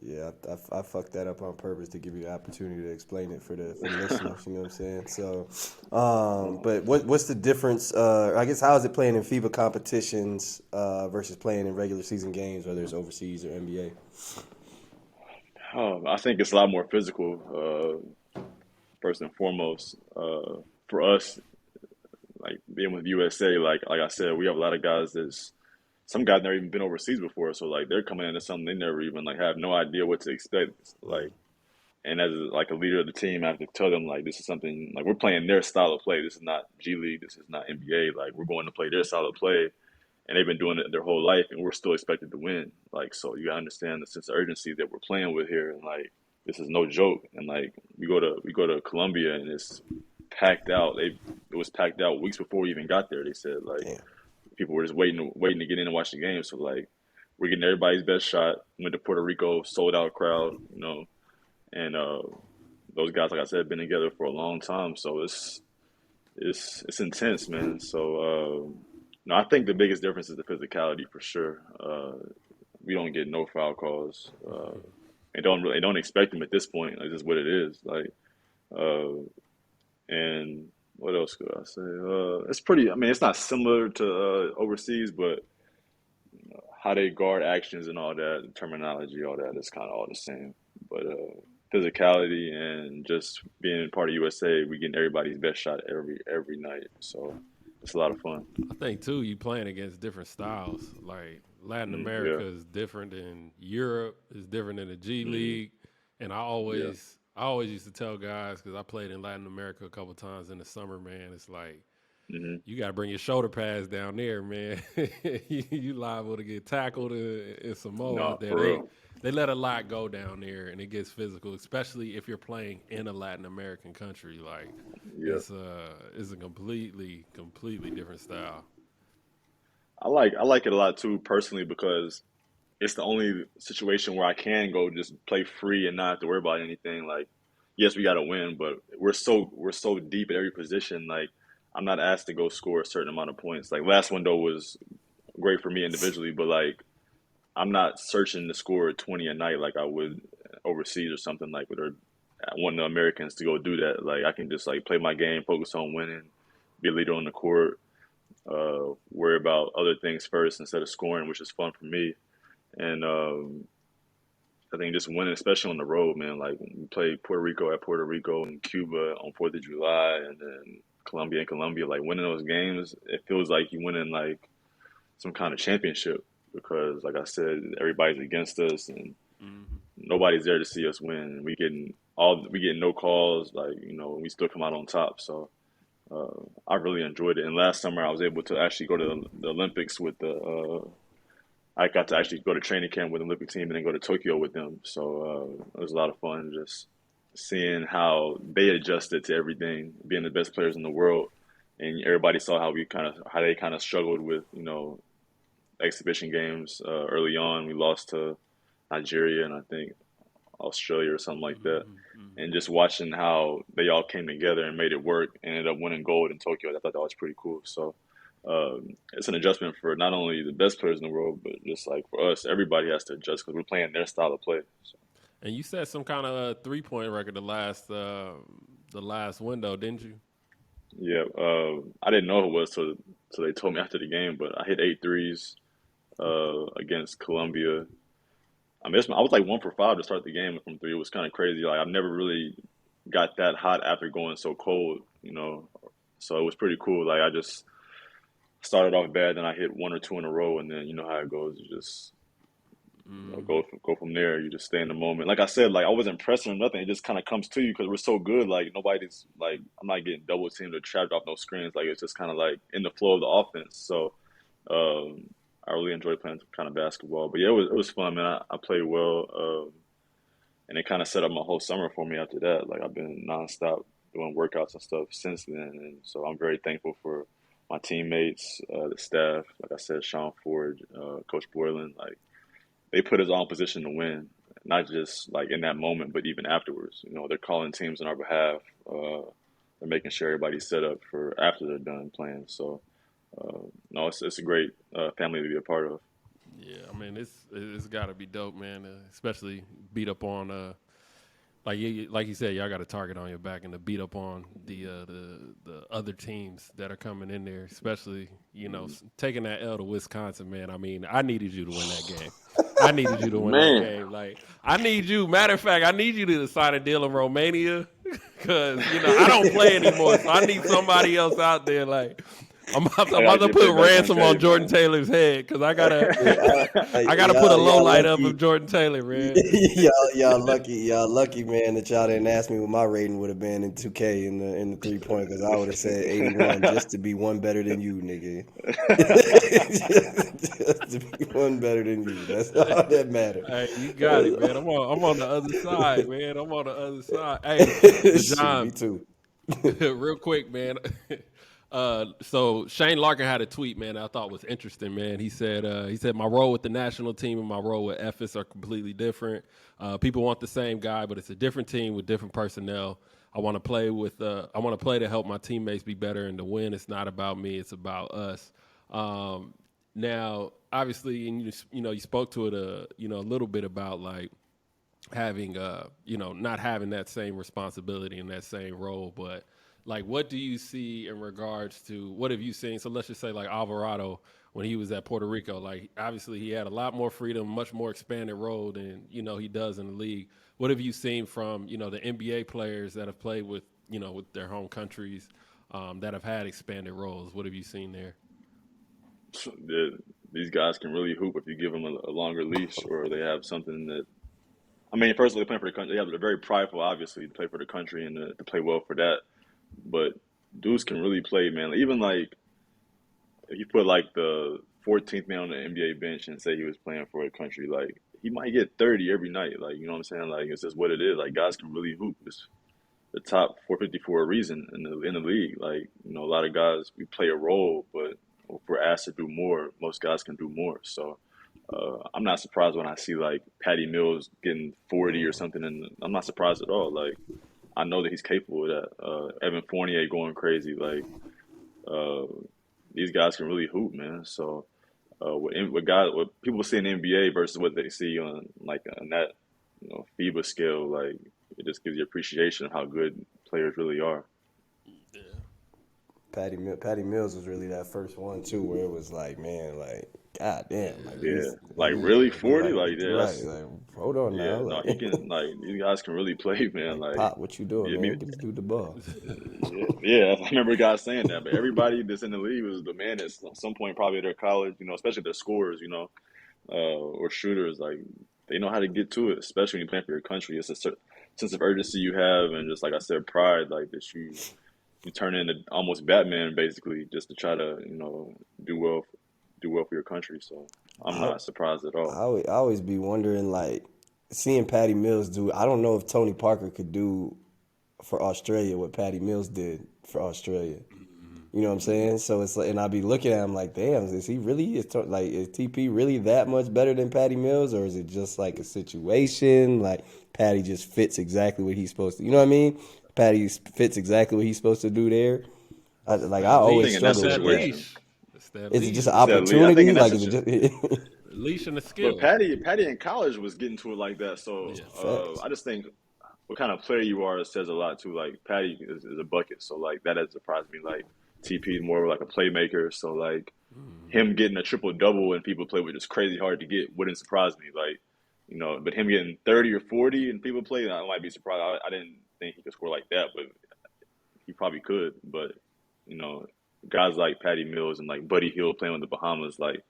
A: Yeah, I fucked that up on purpose to give you the opportunity to explain it for the listeners. You know what I'm saying? So, but what's the difference? I guess how is it playing in FIBA competitions versus playing in regular season games, whether it's overseas or NBA?
C: I think it's a lot more physical. First and foremost, for us, like being with USA, like I said, we have a lot of guys that's some guys never even been overseas before, so like they're coming into something they never even like have no idea what to expect. Like, and as like a leader of the team, I have to tell them like this is something like we're playing their style of play. This is not G League. This is not NBA. Like we're going to play their style of play, and they've been doing it their whole life, and we're still expected to win. Like, so you gotta understand the sense of urgency that we're playing with here, and like this is no joke. And like we go to Colombia, and it's packed out. It was packed out weeks before we even got there. They said like
A: Damn.
C: people were just waiting to get in and watch the game. So like we're getting everybody's best shot. Went to Puerto Rico, sold out crowd, and those guys, like I said, have been together for a long time. So it's intense, man. So no, I think the biggest difference is the physicality for sure. We don't get no foul calls, and don't expect them at this point. Like, this is what it is. Like, and what else could I say? It's pretty. I mean, it's not similar to overseas, but how they guard actions and all that, the terminology, all that is kind of all the same. But physicality and just being part of USA, we getting everybody's best shot every night. So it's a lot of fun.
B: I think too, you playing against different styles. Like Latin
C: Yeah.
B: America is different than Europe, is different than the G
C: hmm
B: League, and
C: Yeah.
B: I always used to tell guys because I played in Latin America a couple times in the summer. Man, it's like
C: hmm
B: you got to bring your shoulder pads down there, man. You liable to get tackled in Samoa
C: No,
B: out there.
C: for real.
B: They let a lot go down there, and it gets physical, especially if you're playing in a Latin American country. Like
C: Yeah.
B: it's a completely different style.
C: I like it a lot too personally because it's the only situation where I can go just play free and not have to worry about anything. Like, yes, we got to win, but we're so deep at every position. Like, I'm not asked to go score a certain amount of points. Like last window was great for me individually, but like I'm not searching to score 20 a night like I would overseas or something like with or I want the Americans to go do that. Like I can just like play my game, focus on winning, be a leader on the court, worry about other things first instead of scoring, which is fun for me. And I think just winning, especially on the road, man. Like when we played Puerto Rico at Puerto Rico and Cuba on 4th of July, and then Colombia and Colombia. Like winning those games, it feels like you winning like some kind of championship because, like I said, everybody's against us and
B: Hmm.
C: nobody's there to see us win. We getting no calls. Like we still come out on top. So I really enjoyed it. And last summer, I was able to actually go to the Olympics with the. I got to actually go to training camp with the Olympic team and then go to Tokyo with them. So it was a lot of fun just seeing how they adjusted to everything, being the best players in the world, and everybody saw how they kind of struggled with exhibition games early on. We lost to Nigeria and I think Australia or something like that.
B: Hmm. Hmm.
C: And just watching how they all came together and made it work, and ended up winning gold in Tokyo. I thought that was pretty cool. So it's an adjustment for not only the best players in the world, but just like for us, everybody has to adjust because we're playing their style of play. So,
B: And you set some kind of 3 point record the last window, didn't you?
C: yeah, I didn't know it was till they told me after the game, but I hit 8 threes against Colombia. I mean, I was like 1 for 5 to start the game from three. It was kind of crazy. Like I've never really got that hot after going so cold, you know. So it was pretty cool. Like I just started off bad, then I hit one or two in a row, and then you know how it goes. You just go from there. You just stay in the moment. Like I said, like I wasn't pressing or nothing. It just kind of comes to you because we're so good. Like nobody's like I'm not getting double teamed or trapped off no screens. Like it's just kind of like in the flow of the offense. So um, I really enjoy playing kind of basketball. But yeah, it was fun, man. I played well, and it kind of set up my whole summer for me after that. Like I've been nonstop doing workouts and stuff since then, and so I'm very thankful for my teammates, the staff. Like I said, Sean Ford, Coach Boylan, like they put us all in position to win, not just like in that moment, but even afterwards. You know, they're calling teams on our behalf. They're making sure everybody's set up for after they're done playing. So, no, it's a great family to be a part of.
B: Yeah, I mean it's got to be dope, man. Especially beat up on like you said, y'all got a target on your back, and to beat up on the other teams that are coming in there, especially taking that L to Wisconsin, man. I mean, I needed you to win that game. I needed you to win that
C: Man,
B: game. Like I need you. Matter of fact, I need you to sign a deal in Romania because I don't play anymore, so I need somebody else out there. Like I'm about
C: I
B: to
C: gotta get
B: put
C: put back on
B: ransom on
C: tape,
B: Jordan
C: man.
B: Taylor's head because I gotta I gotta put a
A: y'all,
B: low
A: y'all
B: light up
A: lucky.
B: of Jordan Taylor, man.
A: Y'all lucky, man, that y'all didn't ask me what my rating would have been in 2K in the 3 point because I would have said 81 just to be one better than you, nigga. Just to be one better than you. That's all that matters.
B: Hey, you got it, man. I'm on the other side, man. I'm on the other side. Hey, but
A: Shit, me
B: John,
A: too.
B: real quick, man. So Shane Larkin had a tweet, man, I thought was interesting, man. He said my role with the national team and my role with FS are completely different. People want the same guy, but it's a different team with different personnel. I want to play to help my teammates be better and to win. It's not about me, it's about us. Now, obviously, and you spoke to it a little bit about like having not having that same responsibility and that same role, but like what do you see in regards to what have you seen? So let's just say like Alvarado when he was at Puerto Rico, like obviously he had a lot more freedom, much more expanded role than he does in the league. What have you seen from the NBA players that have played with their home countries, that have had expanded roles? What have you seen there?
C: The- these guys can really hoop if you give them a longer leash, or they have something that. I mean, first of all, they're playing for the country. They're very prideful, obviously, to play for the country and to play well for that. But dudes can really play, man. Like, even like if you put like the 14th man on the NBA bench and say he was playing for a country, like he might get 30 every night. Like you know what I'm saying? Like it's just what it is. Like guys can really hoop. It's the top 450 for a reason in the league. Like a lot of guys we play a role, but if we're asked to do more, most guys can do more. So I'm not surprised when I see like Patty Mills getting 40 or something, and I'm not surprised at all. Like I know that he's capable of that. Evan Fournier going crazy. Like uh, these guys can really hoop, man. So what people see in the NBA versus what they see on that FIBA scale, like it just gives you appreciation of how good players really are.
B: Yeah.
A: Patty Mills was really that first one too, where it was like, man, like, god damn, like
C: Yeah,
A: he's
C: like really
A: he
C: 40,
A: like
C: like yeah,
A: right,
C: that's
A: like hold on
C: yeah.
A: now,
C: No,
A: like
C: he can like these guys can really play, man.
A: like
C: Like
A: Pop, what you doing,
C: yeah, me,
A: man? Get this dude the ball.
C: yeah, yeah. I remember guys saying that, but everybody that's in the league was demanding at some point probably at their college, especially their scorers, or shooters. Like they know how to get to it, especially when you play for your country. It's a sense of urgency you have, and just like I said, pride, like that you turn into almost Batman basically just to try to do well do well for your country. So I'm
A: I
C: not surprised at all.
A: I always be wondering like seeing Patty Mills do. I don't know if Tony Parker could do for Australia what Patty Mills did for Australia. You know what I'm saying? So it's like, and I be looking at him like, damn, is he really is TP really that much better than Patty Mills, or is it just like a situation like Patty just fits exactly what he's supposed to? You know what I mean? Patty fits exactly what he's supposed to do there. I
B: That
C: I
A: always
C: think in
B: leash.
C: that
B: It's
A: struggle with
B: that
A: that.
C: situation,
B: leash. It's that
A: Is it
B: leash,
A: just an
C: it's
B: man.
C: that lead. I think
A: opportunity?
C: in that
A: Like, is it
C: situation,
A: just
B: Leash and the
C: but
B: skill.
C: Patty in college was getting to it like that. So
B: Yeah.
A: facts?
C: I just think what kind of player you are says a lot too. Like Patty is a bucket, so like that has surprised me. Like TP is more like a playmaker, so like
B: Mm-hmm.
C: him getting a triple double and people play with just crazy hard to get wouldn't surprise me. Like, but him getting 30 or 40 and people play, I might be surprised. I didn't think he could score like that, but he probably could. But you know, guys like Patty Mills and like Buddy Hield playing with the Bahamas, like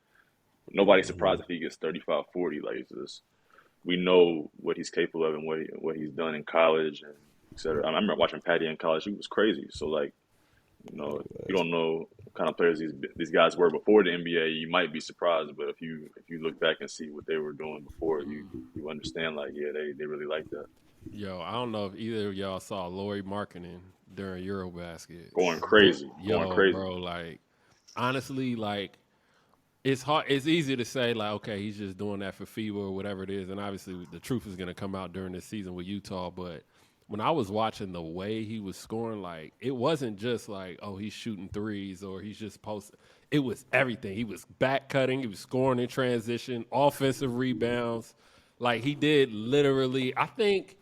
C: nobody's surprised if he gets 35, 40. Like it's just, we know what he's capable of and what he's done in college and et cetera. I remember watching Patty in college; he was crazy. So like, you don't know what kind of players these guys were before the NBA. You might be surprised, but if you look back and see what they were doing before, you understand like, yeah, they really like that.
B: Yo, I don't know if either of y'all saw Lauri Markkanen during Eurobasket.
C: Going crazy, going
B: Yo,
C: crazy.
B: bro, like honestly, like it's hard. It's easy to say like, okay, he's just doing that for FIBA or whatever it is, and obviously the truth is going to come out during this season with Utah. But when I was watching the way he was scoring, like it wasn't just like, oh, he's shooting threes or he's just posting. It was everything. He was back cutting. He was scoring in transition, offensive rebounds. Like he did literally. I think.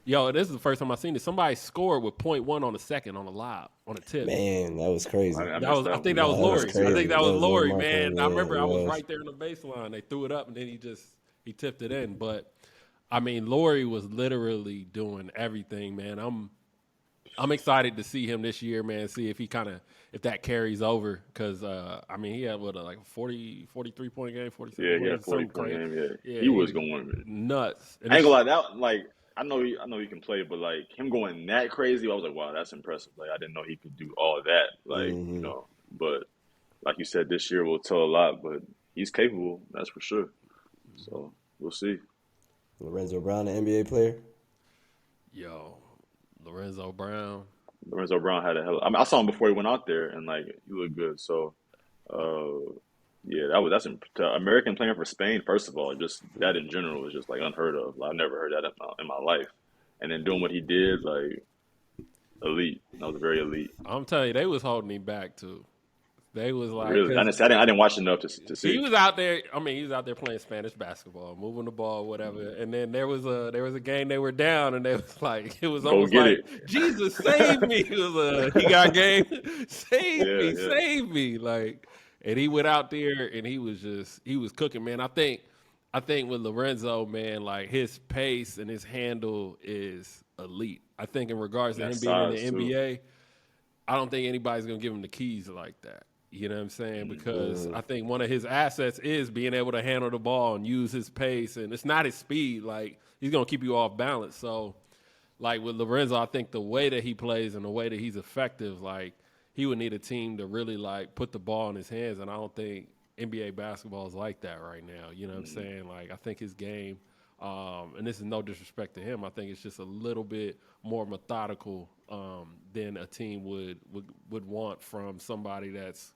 B: Yo, this is the first time I've seen it. Somebody scored with .1 on the second on a lob, on a tip.
A: Man, that was crazy.
C: I
B: That was, I think that was
A: That was
B: Lauri.
A: crazy.
B: I think that was
A: That was
B: Lauri,
A: Lauri
B: man.
A: Markkanen,
B: I remember
A: yeah,
B: I
A: it
B: was
A: was.
B: right there in the baseline. They threw it up, and then he tipped it in. But I mean, Lauri was literally doing everything, man. I'm excited to see him this year, man. See if if that carries over, because I mean, he had like a 43 point game, 47
C: Yeah, he had a
B: points,
C: 40
B: something
C: point
B: crazy.
C: game. Yeah,
B: Yeah,
C: he was going.
B: nuts. And
C: I ain't gonna lie, that like I know he can play, but like him going that crazy, I was like, wow, that's impressive. Like I didn't know he could do all that. Like
A: Hmm.
C: but like you said, this year will tell a lot. But he's capable, that's for sure. So we'll see.
A: Lorenzo Brown, an NBA player.
B: yo, Lorenzo Brown.
C: Lorenzo Brown had a hell. I mean, I saw him before he went out there, and like he looked good. So yeah, that's American playing for Spain. First of all, just that in general is just like unheard of. Like, I've never heard that in my life. And then doing what he did, like elite. That was very elite.
B: I'm telling you, they was holding him back too. They was like,
C: Really,
B: because
C: I didn't watch enough to
B: he
C: see.
B: was out there. I mean, he was out there playing Spanish basketball, moving the ball, whatever. And then there was a game they were down, and they was like, it was
C: Go
B: almost
C: get
B: like,
C: it.
B: Jesus save me. It was he got game,
C: Yeah, yeah.
B: save me, like. And he went out there, and he was cooking, man. I think with Lorenzo, man, like his pace and his handle is elite. I think in regards
C: And
B: to
C: that
B: him being in
C: size
B: the
C: too.
B: NBA, I don't think anybody's gonna give him the keys like that. You know what I'm saying? Because I think one of his assets is being able to handle the ball and use his pace, and it's not his speed. Like he's gonna keep you off balance. So, like with Lorenzo, I think the way that he plays and the way that he's effective, like he would need a team to really like put the ball in his hands, and I don't think NBA basketball is like that right now. You know what I'm saying? Like I think his game, and this is no disrespect to him, I think it's just a little bit more methodical than a team would want from somebody that's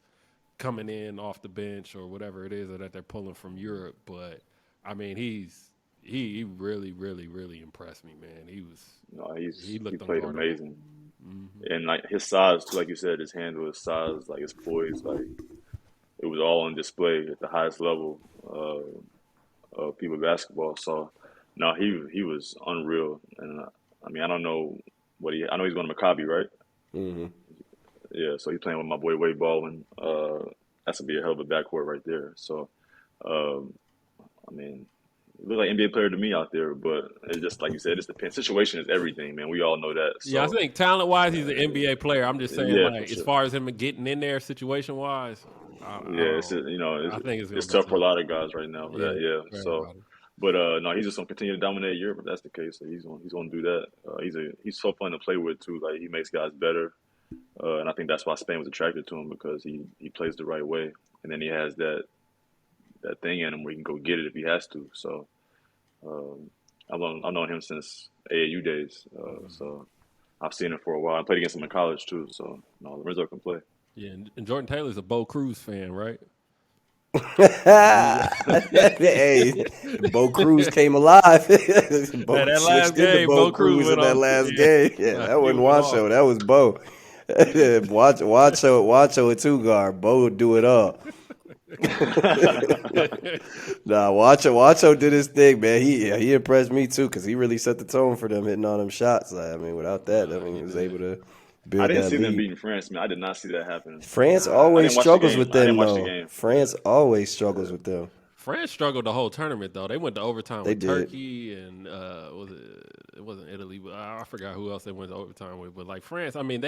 B: coming in off the bench or whatever it is, or that they're pulling from Europe. But I mean, he really, really, really impressed me, man.
C: No,
B: He
C: he
B: looked
C: played
B: unguardable.
C: amazing. And like his size too, like you said, his handle, his size, like his poise, like it was all on display at the highest level of FIBA basketball. So no, he was unreal. And I mean, I don't know I know he's going to Maccabi, right?
A: Hmm.
C: Yeah, so he's playing with my boy Wade Baldwin. That's gonna be a hell of a backcourt right there. So, um, I mean, it looked like NBA player to me out there, but it's just like you said, it's depends. Situation is everything, man. We all know that.
B: Yeah, I
C: So,
B: think talent wise, he's an NBA player. I'm just saying,
C: yeah, for
B: like as
C: sure.
B: far as him getting in there, situation wise, I
C: Yeah,
B: don't. I think it's gonna
C: it's
B: be
C: tough for a
B: tough.
C: lot of guys right now for
B: Yeah,
C: that. Yeah.
B: for
C: So,
B: everybody.
C: but no, he's just gonna continue to dominate Europe if that's the case. So he's gonna do that. He's so fun to play with too. Like he makes guys better. And I think that's why Spain was attracted to him because he plays the right way, and then he has that thing in him where he can go get it if he has to. So I've known him since AAU days, so I've seen it for a while. I played against him in college too, so no, Lorenzo can play.
B: Yeah, and Jordan Taylor's a Bo Cruz fan, right?
A: Hey, Bo Cruz came alive. Bo
B: That last
A: switched into
B: game,
A: Bo
B: Bo Cruz
A: Cruz in
B: went
A: that
B: off.
A: last
B: Yeah,
A: game. Yeah, that
B: he
A: wasn't
B: went off.
A: Wancho. That was Bo. Watcho at two guard. Bo would do it all. Nah, Watcho did his thing, man. He impressed me too because he really set the tone for them hitting all them shots. Like, I mean, without that, I mean, he
B: He
A: was
B: did.
A: able to
C: I
A: build
C: didn't
A: that
C: see them
A: lead.
C: beating France, man. I did not see that happen.
A: France
C: I
A: always
C: didn't watch the
A: struggles
C: game.
A: with
C: I didn't
A: them,
C: watch the
A: though.
C: game.
A: France always struggles with them.
B: France struggled the whole tournament though. They went to overtime
A: They
B: with
A: did.
B: Turkey and it wasn't Italy, but I forgot who else they went to overtime with. But like France, I mean,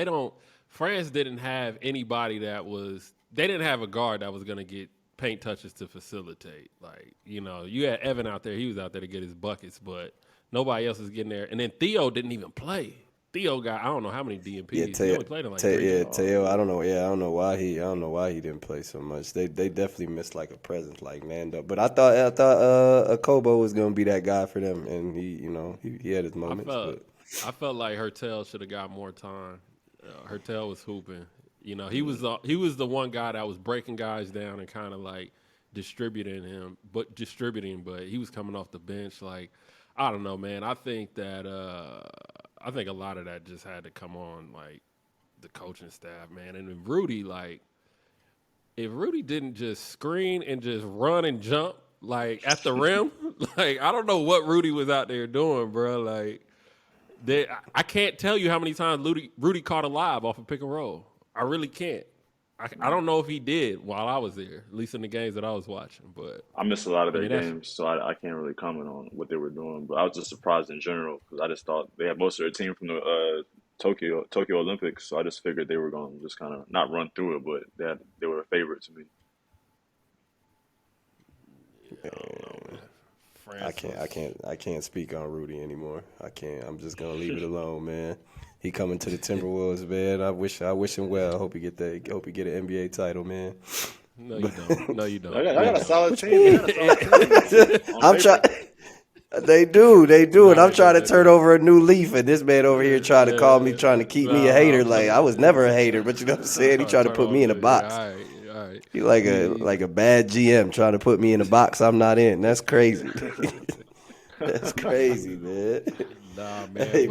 B: France didn't have anybody they didn't have a guard that was gonna get paint touches to facilitate. Like, you had Evan out there, he was out there to get his buckets, but nobody else was getting there. And then Theo didn't even play. Theo got I don't know how many
A: Yeah,
B: DMPs. He only played in like 3 games.
A: Teo. I don't know. Yeah, I don't know why he didn't play so much. They definitely missed like a presence like Mando. But I thought Akobo was gonna be that guy for them, and he had his moments.
B: I felt like Hertel should have got more time. Hertel was hooping. He was the one guy that was breaking guys down and kind of like distributing, but he was coming off the bench. Like, I don't know, man. I think that a lot of that just had to come on like the coaching staff, man. And then Rudy, like, if Rudy didn't just screen and just run and jump like at the rim, like I don't know what Rudy was out there doing, bro. Like, I can't tell you how many times Rudy caught a live off a pick and roll. I really can't. I don't know if he did while I was there, at least in the games that I was watching. But
C: I missed a lot of their games, so I can't really comment on what they were doing. But I was just surprised in general because I just thought they had most of their team from the Tokyo Olympics, so I just figured they were going to just kind of not run through it, but they were a favorite to me.
B: I don't know, man.
A: I can't speak on Rudy anymore. I can't. I'm just gonna leave it alone, man. He coming to the Timberwolves, man. I wish him well. I hope he get an NBA title, man.
B: No, you don't. No, you don't.
C: I got a solid team.
A: I'm trying. They do, and I'm trying to turn over a new leaf, and this man over here trying to call me, trying to keep me a hater. Like, I was never a hater, but you know what I'm saying? He trying to put me in a box.
B: All right.
A: He like a bad GM trying to put me in a box I'm not in. That's crazy. That's crazy, man.
B: Nah, man.
A: Hey.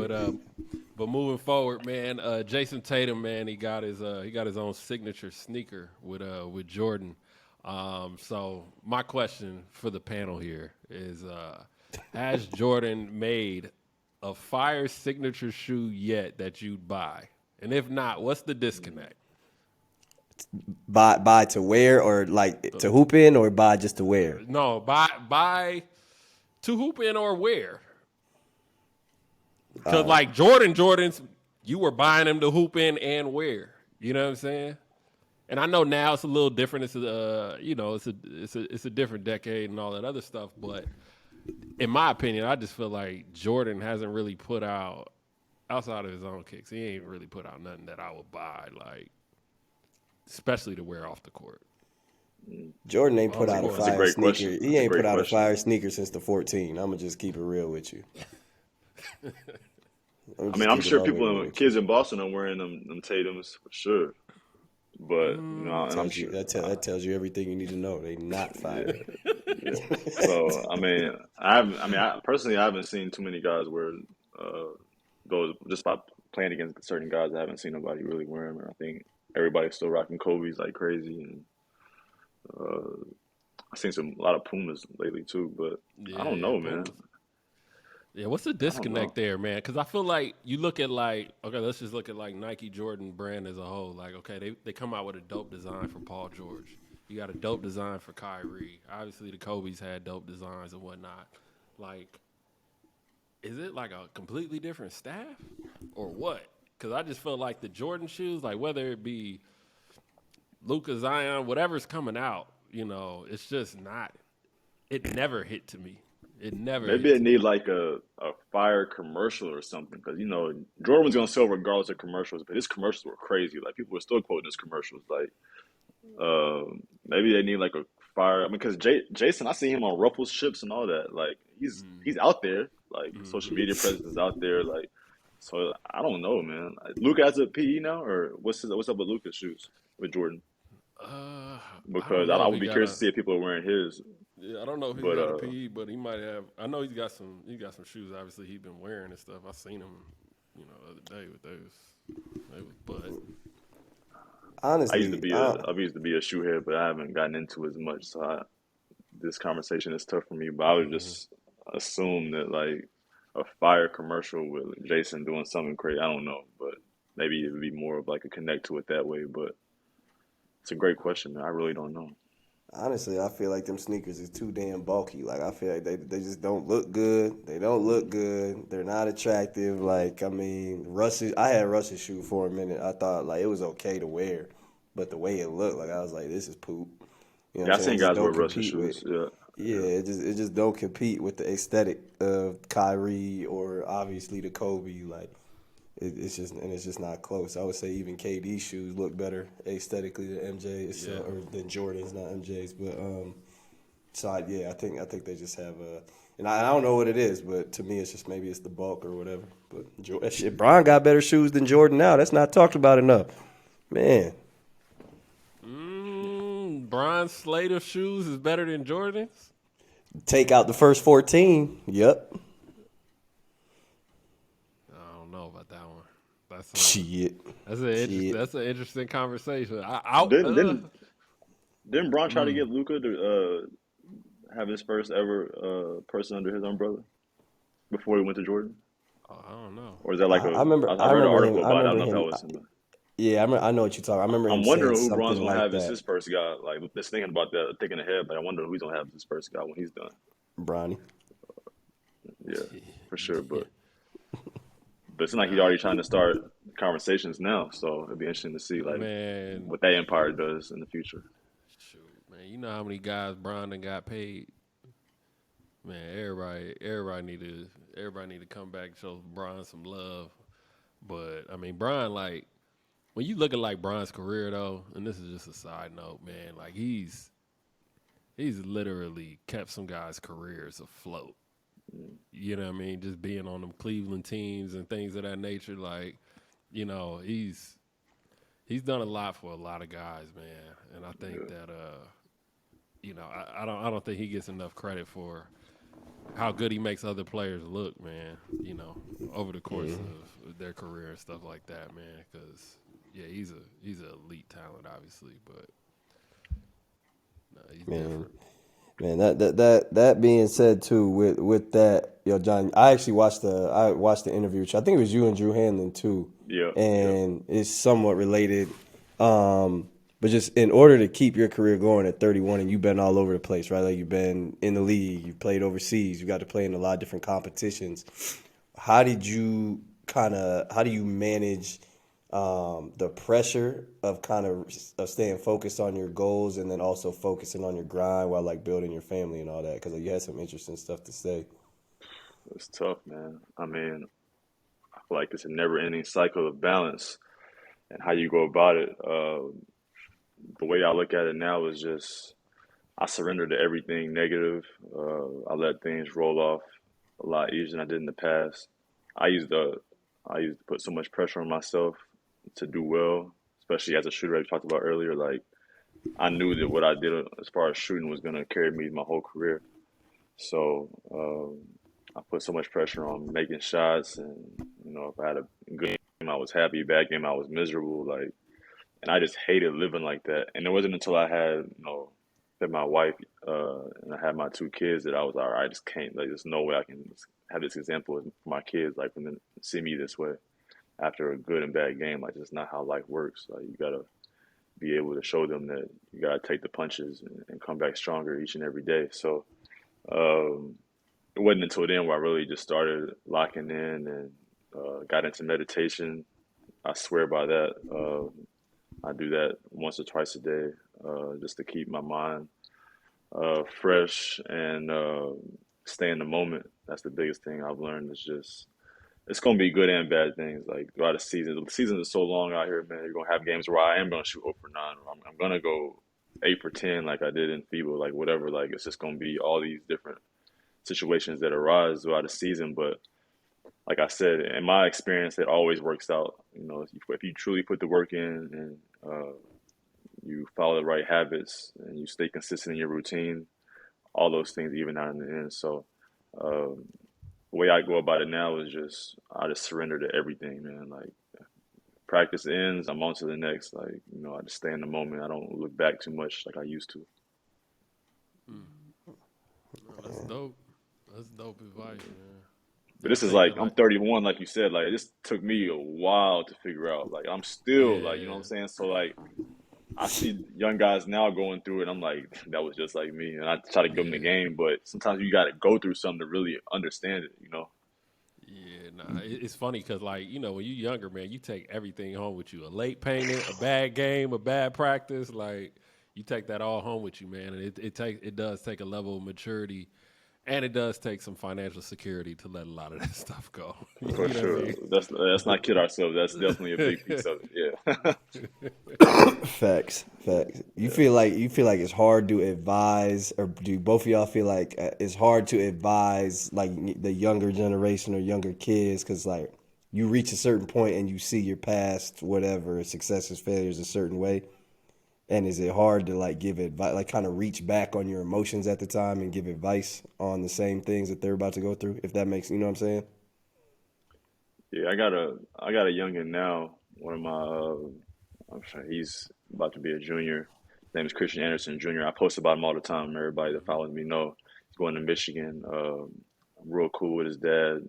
B: But moving forward, man, Jason Tatum, man, he got his own signature sneaker with Jordan. So my question for the panel here is, has Jordan made a fire signature shoe yet that you'd buy? And if not, what's the disconnect?
A: Buy to wear or like to hoop in or buy just to wear?
B: No, buy to hoop in or wear. Because like Jordans, you were buying them to hoop in and wear. You know what I'm saying? And I know now it's a little different. It's a different decade and all that other stuff. But in my opinion, I just feel like Jordan hasn't really put out, outside of his own kicks, he ain't really put out nothing that I would buy, like, especially to wear off the court.
A: Jordan ain't put out a fire sneaker.
C: Question.
A: He ain't put out a fire sneaker since the 14. I'm gonna just keep it real with you.
C: I'm sure kids in Boston are wearing them Tatums for sure. But
A: that tells you everything you need to know. They not fire.
C: Yeah. So I personally haven't seen too many guys wear those just by playing against certain guys. I haven't seen nobody really wear them. I think everybody's still rocking Kobe's like crazy, and I've seen a lot of Pumas lately too. But I don't know, man.
B: Yeah, what's the disconnect there, man? Because I feel like you look at like, okay, let's just look at like Nike Jordan brand as a whole. Like, okay, they come out with a dope design for Paul George. You got a dope design for Kyrie. Obviously, the Kobe's had dope designs and whatnot. Like, is it like a completely different staff or what? Because I just feel like the Jordan shoes, like whether it be Luka, Zion, whatever's coming out, it's just not. It never hit to me. It never.
C: Maybe they need like a fire commercial or something because Jordan was gonna sell regardless of commercials, but his commercials were crazy. Like people were still quoting his commercials. Like maybe they need like a fire. I mean, because Jason, I see him on Ruffles ships and all that. Like he's out there. Like social media presence is out there. Like so, I don't know, man. Luka has a PE now, or what's up with Luka's shoes with Jordan? Because I would be curious to see if people are wearing his.
B: Yeah, I don't know if he's got a PE, but he might have. I know he's got some shoes. Obviously, he's been wearing and stuff. I seen him, the other day with those. But
A: honestly,
C: I used to be a shoe head, but I haven't gotten into as much. So this conversation is tough for me. But I would just assume that like a fire commercial with Jason doing something crazy. I don't know, but maybe it would be more of like a connect to it that way. But it's a great question, man. I really don't know.
A: Honestly, I feel like them sneakers is too damn bulky. Like I feel like they just don't look good. They don't look good. They're not attractive. Like I mean, Russ's. I had Russ's shoe for a minute. I thought like it was okay to wear, but the way it looked, like I was like, this is poop. You know what I'm
C: Yeah, I
A: saying? It
C: seen
A: just
C: guys wear
A: don't
C: Russian
A: compete with.
C: shoes. Yeah,
A: Yeah,
C: yeah,
A: it just don't compete with the aesthetic of Kyrie or obviously the Kobe. Like it's just not close. I would say even KD's shoes look better aesthetically than MJ's
B: Yeah.
A: or than Jordan's, not MJ's. But yeah, I think they just have a, and I don't know what it is, but to me it's just maybe it's the bulk or whatever. But shit, Bron got better shoes than Jordan now. That's not talked about enough, man.
B: Brian Slater shoes is better than Jordan's.
A: Take out the first 14. Yep.
B: I don't know about that one. That's a
A: Shit.
B: that's an
A: Shit.
B: interesting conversation. I
C: Didn't didn't didn't Bron try to
B: mm,
C: get Luca to have his first ever person under his umbrella before he went to Jordan?
B: I don't know.
C: Or is that like
A: I, I
C: a?
A: remember.
C: I
A: I
C: read an
A: remember him.
C: article
A: I
C: about it. I don't
A: remember
C: know if that
A: him.
C: was him.
A: Yeah, I know what you're talking. I remember him
C: I'm
A: saying
C: wondering who Bron's
A: something
C: gonna
A: like
C: have as
A: that.
C: his first guy. Like just thinking about that, thinking ahead. Like I wonder who he's gonna have as his first guy when he's done.
A: Bronny.
C: Yeah, for sure.
B: Yeah.
C: But it's not like he's
B: Nah,
C: already trying to start conversations now. So it'd be interesting to see like
B: man,
C: what that empire does in the future.
B: shoot, man. You know how many guys Brian done got paid? Man, everybody need to come back and show Brian some love. But I mean, Brian, like when you look at like Brian's career though, and this is just a side note, man. Like he's literally kept some guys' careers afloat. You know what I mean? Just being on them Cleveland teams and things of that nature. Like, he's done a lot for a lot of guys, man. And I think
C: Yeah,
B: that I don't think he gets enough credit for how good he makes other players look, man. Over the course of their career and stuff like that, man. Because yeah, he's an elite talent, obviously, but no, he's
A: Man,
B: different.
A: man. That being said too, with that, yo, John, I watched the interview. Which I think it was you and Drew Hanlon too,
C: yeah, yeah.
A: and it's somewhat related. But just in order to keep your career going at 31, and you've been all over the place, right? Like you've been in the league, you've played overseas, you got to play in a lot of different competitions. How do you manage the pressure of of staying focused on your goals and then also focusing on your grind while like building your family and all that? Because like, you had some interesting stuff to say.
C: It's tough, man. I mean, I feel like it's a never-ending cycle of balance and how you go about it. The way I look at it now is just I surrender to everything negative. I let things roll off a lot easier than I did in the past. I used to I used to put so much pressure on myself to do well, especially as a shooter I talked about earlier. Like I knew that what I did as far as shooting was gonna carry me my whole career. So I put so much pressure on making shots, and if I had a good game, I was happy. Bad game, I was miserable. Like, and I just hated living like that. And it wasn't until I had, met my wife, and I had my two kids that I was like, all right, I just can't. Like, there's no way I can have this example for my kids, like, when they see me this way after a good and bad game. Like, just not how life works. Like, you gotta be able to show them that you gotta take the punches and come back stronger each and every day. So. Um, it wasn't until then where I really just started locking in and got into meditation. I swear by that. I do that once or twice a day just to keep my mind fresh and stay in the moment. That's the biggest thing I've learned. Is just it's gonna be good and bad things. Like throughout the season, the seasons are so long out here, man. You're gonna have games where I am gonna shoot 0 for 9, or I'm gonna go 8 for 10, like I did in FIBA, like whatever. Like it's just gonna be all these different situations that arise throughout the season. But like I said, in my experience, it always works out. If you truly put the work in and you follow the right habits and you stay consistent in your routine, all those things even out in the end. So um, the way I go about it now is just I just surrender to everything, man. Like practice ends, I'm on to the next. Like I just stay in the moment. I don't look back too much like I used to.
B: Mm. Oh, that's dope. That's dope advice, man.
C: But
B: I
C: this is
B: think
C: like
B: that
C: I'm
B: like
C: 31, like you said. Like this took me a while to figure out. Like I'm still like, you know what I'm
B: yeah.
C: saying. So like I see young guys now going through it. I'm like, that was just like me, and I try to give them the
B: Yeah.
C: game. But sometimes you got to go through something to really understand it.
B: Yeah, nah, it's funny because, like, when you're younger, man, you take everything home with you. A late payment, a bad game, a bad practice, like, you take that all home with you, man. And it does take a level of maturity, and it does take some financial security to let a lot of that stuff go.
C: For
B: You know what I
C: sure.
B: mean?
C: Let's not kid ourselves. That's definitely a big piece of it. Yeah.
A: Facts, facts.
C: Yeah.
A: You feel like it's hard to advise, or do both of y'all feel like it's hard to advise like the younger generation or younger kids? Because like you reach a certain point and you see your past, whatever successes, failures a certain way, and is it hard to like give advice, like kind of reach back on your emotions at the time and give advice on the same things that they're about to go through? If that makes, you know what I'm saying?
C: Yeah, I got a youngin now. One of my I'm sorry, he's about to be a junior. His name is Christian Anderson Jr. I post about him all the time. Everybody that follows me know he's going to Michigan. I'm real cool with his dad.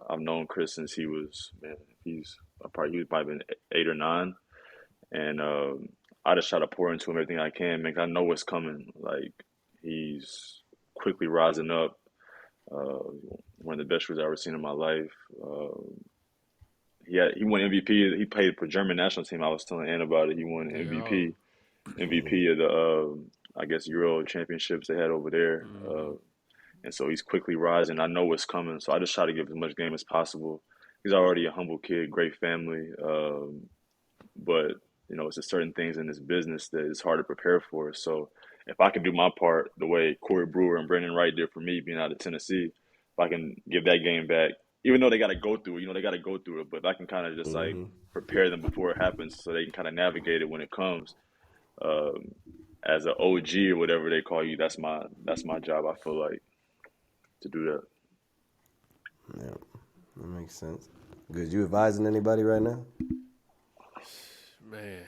C: I've known Chris since he was man. He was probably been 8 or 9, and I just try to pour into him everything I can, man. 'Cause I know what's coming. Like he's quickly rising up. Uh, One of the best shooters I've ever seen in my life. He won MVP. He played for German national team. I was telling Ann about it. He won
B: Yeah.
C: MVP of the I guess Euro championships they had over there. And so he's quickly rising. I know what's coming, so I just try to give as much game as possible. He's already a humble kid, great family, but it's just certain things in this business that it's hard to prepare for. So if I can do my part the way Corey Brewer and Brandon Wright did for me, being out of Tennessee, if I can give that game back, even though they got to go through it, they got to go through it, but if I can kind of just like
A: Hmm.
C: prepare them before it happens, so they can kind of navigate it when it comes. Um, as an OG or whatever they call you, that's my job. I feel like to do that.
A: Yeah, that makes sense. Good. You advising anybody right now?
B: Man,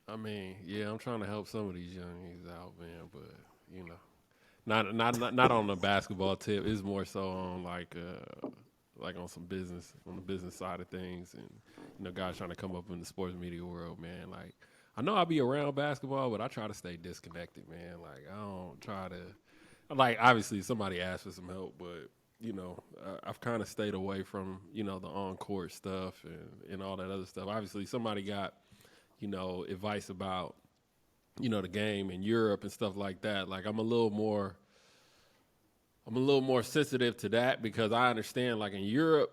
B: I mean, yeah, I'm trying to help some of these youngies out, man, but you know, not on the basketball tip. It's more so on like on some business, on the business side of things, and guys trying to come up in the sports media world, man. Like, I know I'll be around basketball, but I try to stay disconnected, man. Like, I don't try to, like, obviously somebody asked for some help, but I've kind of stayed away from the on court stuff and all that other stuff. Obviously, somebody got advice about the game in Europe and stuff like that. Like, I'm a little more sensitive to that because I understand, like, in Europe,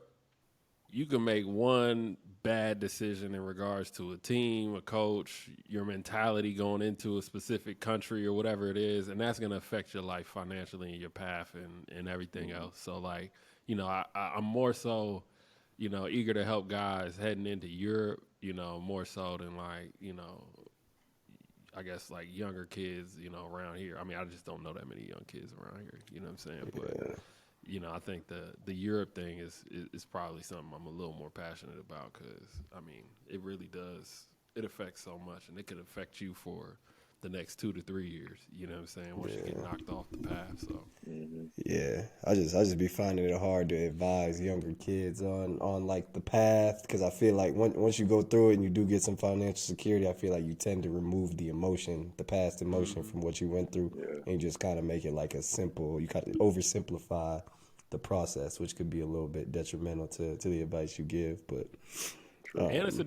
B: you can make one bad decision in regards to a team, a coach, your mentality going into a specific country or whatever it is, and that's going to affect your life financially and your path and everything else. So, like, I'm more so, eager to help guys heading into Europe, more so than, like, I guess, like, younger kids, around here. I mean, I just don't know that many young kids around here. You know what I'm saying? But I think the Europe thing is probably something I'm a little more passionate about because I mean, it really does. It affects so much, and it could affect you for the next 2 to 3 years. You know what I'm saying? Once you get knocked off the path. So
C: Hmm.
A: Yeah, I just be finding it hard to advise younger kids on like the path because I feel like once you go through it and you do get some financial security, I feel like you tend to remove the emotion, the past emotion from what you went through,
C: Yeah.
A: and you just kind of make it like a simple. You kind of oversimplify the process, which could be a little bit detrimental to the advice you give. But
C: True.
B: you're in a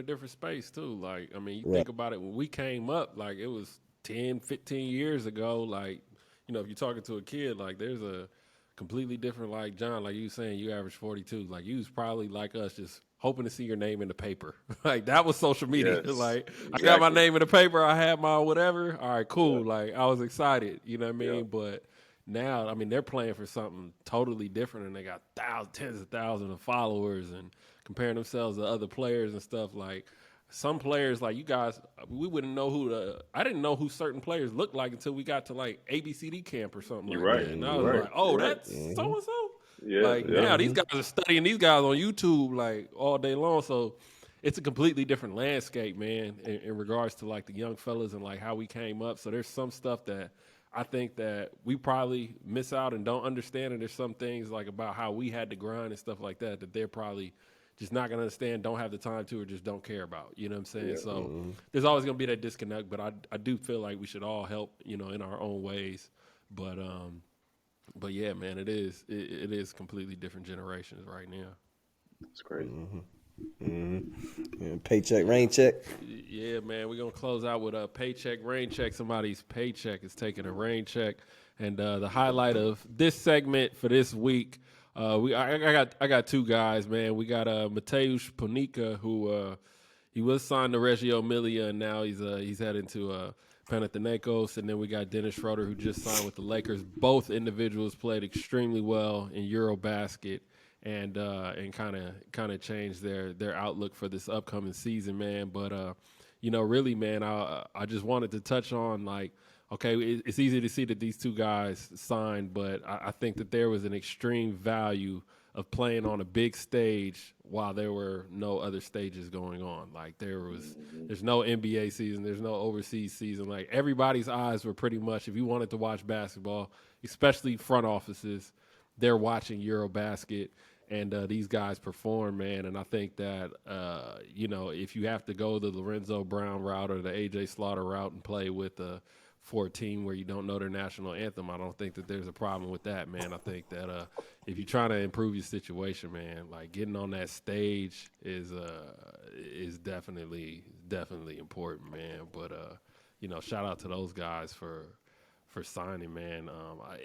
B: different space too. Like, I mean, you
A: right,
B: think about it when we came up, like it was 10, 15 years ago. Like, if you're talking to a kid, like there's a completely different, like John, like you saying you average 42. Like, you was probably like us, just hoping to see your name in the paper. Like, that was social media.
C: Yes.
B: Like, I got my
C: Exactly.
B: name in the paper, I had my whatever. All right,
C: Yeah.
B: cool. Like, I was excited. You know what I
C: Yeah.
B: mean? But now, I mean, they're playing for something totally different, and they got tens of thousands of followers and comparing themselves to other players and stuff. Like, some players, like you guys, we wouldn't know I didn't know who certain players looked like until we got to like ABCD camp or something
C: You're
B: like
C: right.
B: that. And I
C: You're
B: was
C: right.
B: like, oh,
C: You're right.
B: that's so and so.
C: Yeah.
B: Like,
C: Yeah.
B: now these guys are studying these guys on YouTube like all day long. So it's a completely different landscape, man, in regards to like the young fellas and like how we came up. So there's some stuff that I think that we probably miss out and don't understand. And there's some things like about how we had to grind and stuff like that they're probably just not going to understand, don't have the time to, or just don't care about. You know what I'm saying?
C: Yeah.
B: So there's always going to be that disconnect, but I do feel like we should all help, in our own ways. But yeah, man, it is completely different generations right now.
C: It's crazy.
A: Yeah, paycheck, rain check.
B: Yeah, man, we're gonna close out with a paycheck, rain check. Somebody's paycheck is taking a rain check, and the highlight of this segment for this week, I got two guys, man. We got Mateusz Ponika, who he was signed to Reggio Emilia, and now he's heading to Panathinaikos, and then we got Dennis Schroeder, who just signed with the Lakers. Both individuals played extremely well in EuroBasket, and kind of changed their outlook for this upcoming season, man. But really, man, I just wanted to touch on, like, okay, it's easy to see that these two guys signed, but I think that there was an extreme value of playing on a big stage while there were no other stages going on. Like, there's no NBA season, there's no overseas season. Like, everybody's eyes were pretty much, if you wanted to watch basketball, especially front offices, they're watching EuroBasket, and these guys perform, man. And I think that if you have to go the Lorenzo Brown route or the AJ Slaughter route and play with for a team where you don't know their national anthem, I don't think that there's a problem with that, man. I think that if you're trying to improve your situation, man, like, getting on that stage is definitely important, man. But shout out to those guys for signing, man.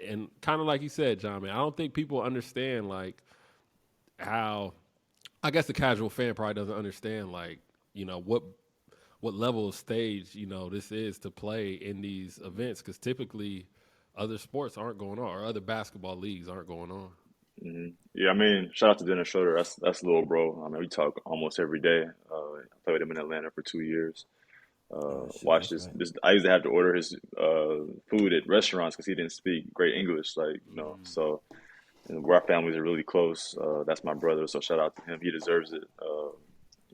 B: And kind of like you said, John, man, I don't think people understand, like, how, I guess the casual fan probably doesn't understand, like, what level of stage, this is to play in these events, because typically other sports aren't going on, or other basketball leagues aren't going on.
C: Yeah, I mean, shout out to Dennis Schroeder. That's little bro. I mean, we talk almost every day. I played with him in Atlanta for 2 years.
A: Oh shit,
C: Watched
A: that's right.
C: this. I used to have to order his food at restaurants because he didn't speak great English, like, So, and our families are really close. That's my brother, so shout out to him. He deserves it.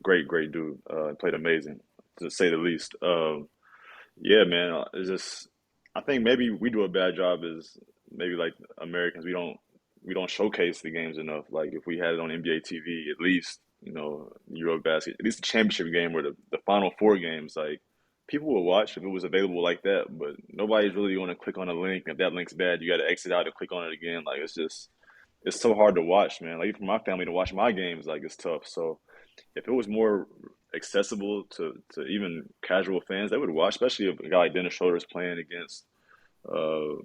C: Great dude. Played amazing, to say the least. Yeah, man. It's just, I think maybe we do a bad job as maybe like Americans. We don't showcase the games enough. Like, if we had it on NBA TV, at least, EuroBasket, at least the championship game or the Final Four games, like, people will watch if it was available like that. But nobody's really going to click on a link. If that link's bad, you got to exit out and click on it again. Like, it's so hard to watch, man. Like, for my family to watch my games, like, it's tough. So if it was more accessible to even casual fans, they would watch, especially if a guy like Dennis Schroeder is playing against uh,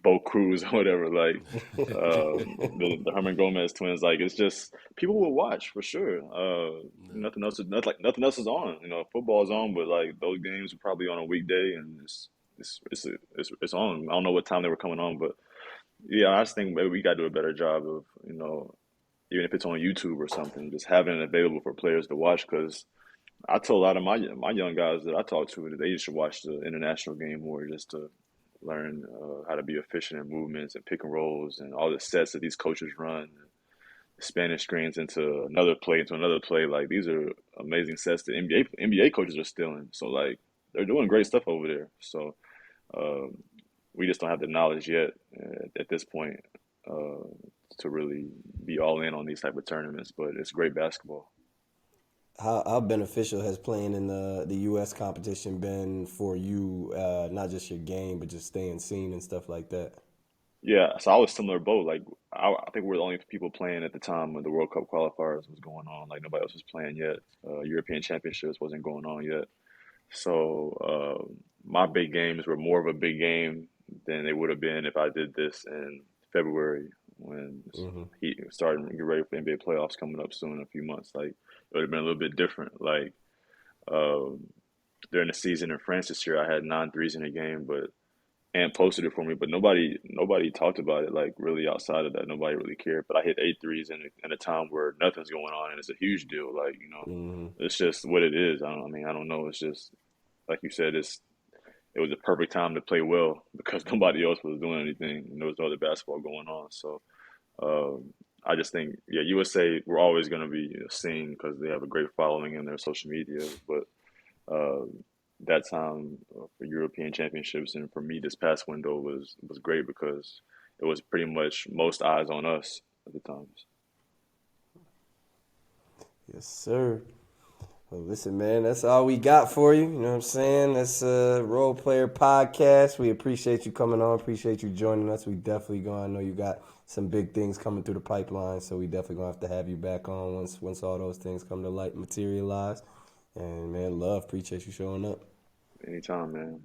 C: Bo Cruz or whatever, like the Herman Gomez twins. Like, it's just, people will watch for sure. Nothing else is on. Football is on, but like, those games are probably on a weekday, and it's on. I don't know what time they were coming on, but yeah, I just think maybe we got to do a better job of, even if it's on YouTube or something, just having it available for players to watch. Because I tell a lot of my young guys that I talk to that they should watch the international game more, just to learn how to be efficient in movements and pick and rolls and all the sets that these coaches run. Spanish screens into another play, into another play. Like, these are amazing sets that NBA coaches are stealing. So, like, they're doing great stuff over there. So um, we just don't have the knowledge yet at this point uh, to really be all in on these type of tournaments. But it's great basketball.
A: How beneficial has playing in the U.S. competition been for you? Not just your game, but just staying seen and stuff like that.
C: Yeah, so I was similar boat. Like, I think we're the only people playing at the time when the World Cup qualifiers was going on. Like, nobody else was playing yet. European Championships wasn't going on yet. So my big games were more of a big game than they would have been if I did this in February, when he started to get ready for NBA playoffs coming up soon in a few months. Like, it would have been a little bit different. Like, um, during the season in France this year, I had 9 threes in a game, but and posted it for me, but nobody talked about it, like, really outside of that. Nobody really cared. But I hit 8 threes in a time where nothing's going on, and it's a huge deal. Like, it's just what it is. I don't know. It's just like you said. It was a perfect time to play well because nobody else was doing anything, and there was no other basketball going on. So I just think, yeah, USA, we're always going to be seen because they have a great following in their social media. But uh, that time for European Championships and for me this past window was great because it was pretty much most eyes on us at the times.
A: Yes, sir. Well, listen, man, that's all we got for you. You know what I'm saying? That's a Role Player Podcast. We appreciate you coming on. Appreciate you joining us. We definitely going. I know you got some big things coming through the pipeline, so we definitely gonna have to have you back on once all those things come to light and materialize. And man, love, appreciate you showing up.
C: Anytime, man.